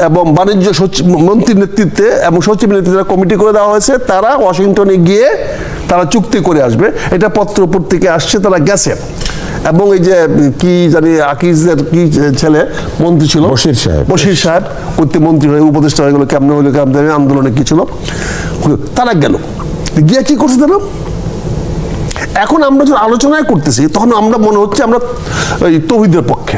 এবং বাণিজ্য মন্ত্রীর নেতৃত্বে এবং সচিবের নেতৃত্বে কমিটি করে দেওয়া হয়েছে। তারা ওয়াশিংটনে গিয়ে তারা চুক্তি করে আসবে, এটা পত্র পত্রিকায় আসছে, তারা গেছে। এবং এই যে কি জানি আকিজের কি ছেলে মন্ত্রী ছিল, বশির সাহেব করতে মন্ত্রী হয়ে উপদেষ্টা হয়ে গেল, কেমন হইলো কেমন আন্দোলনে কি ছিল, তারা গেল, গিয়ে কি করছে তারা? এখন আমরা যখন আলোচনায় করতেছি, তখন আমরা মনে হচ্ছে আমরা ওই তৌহিদের পক্ষে।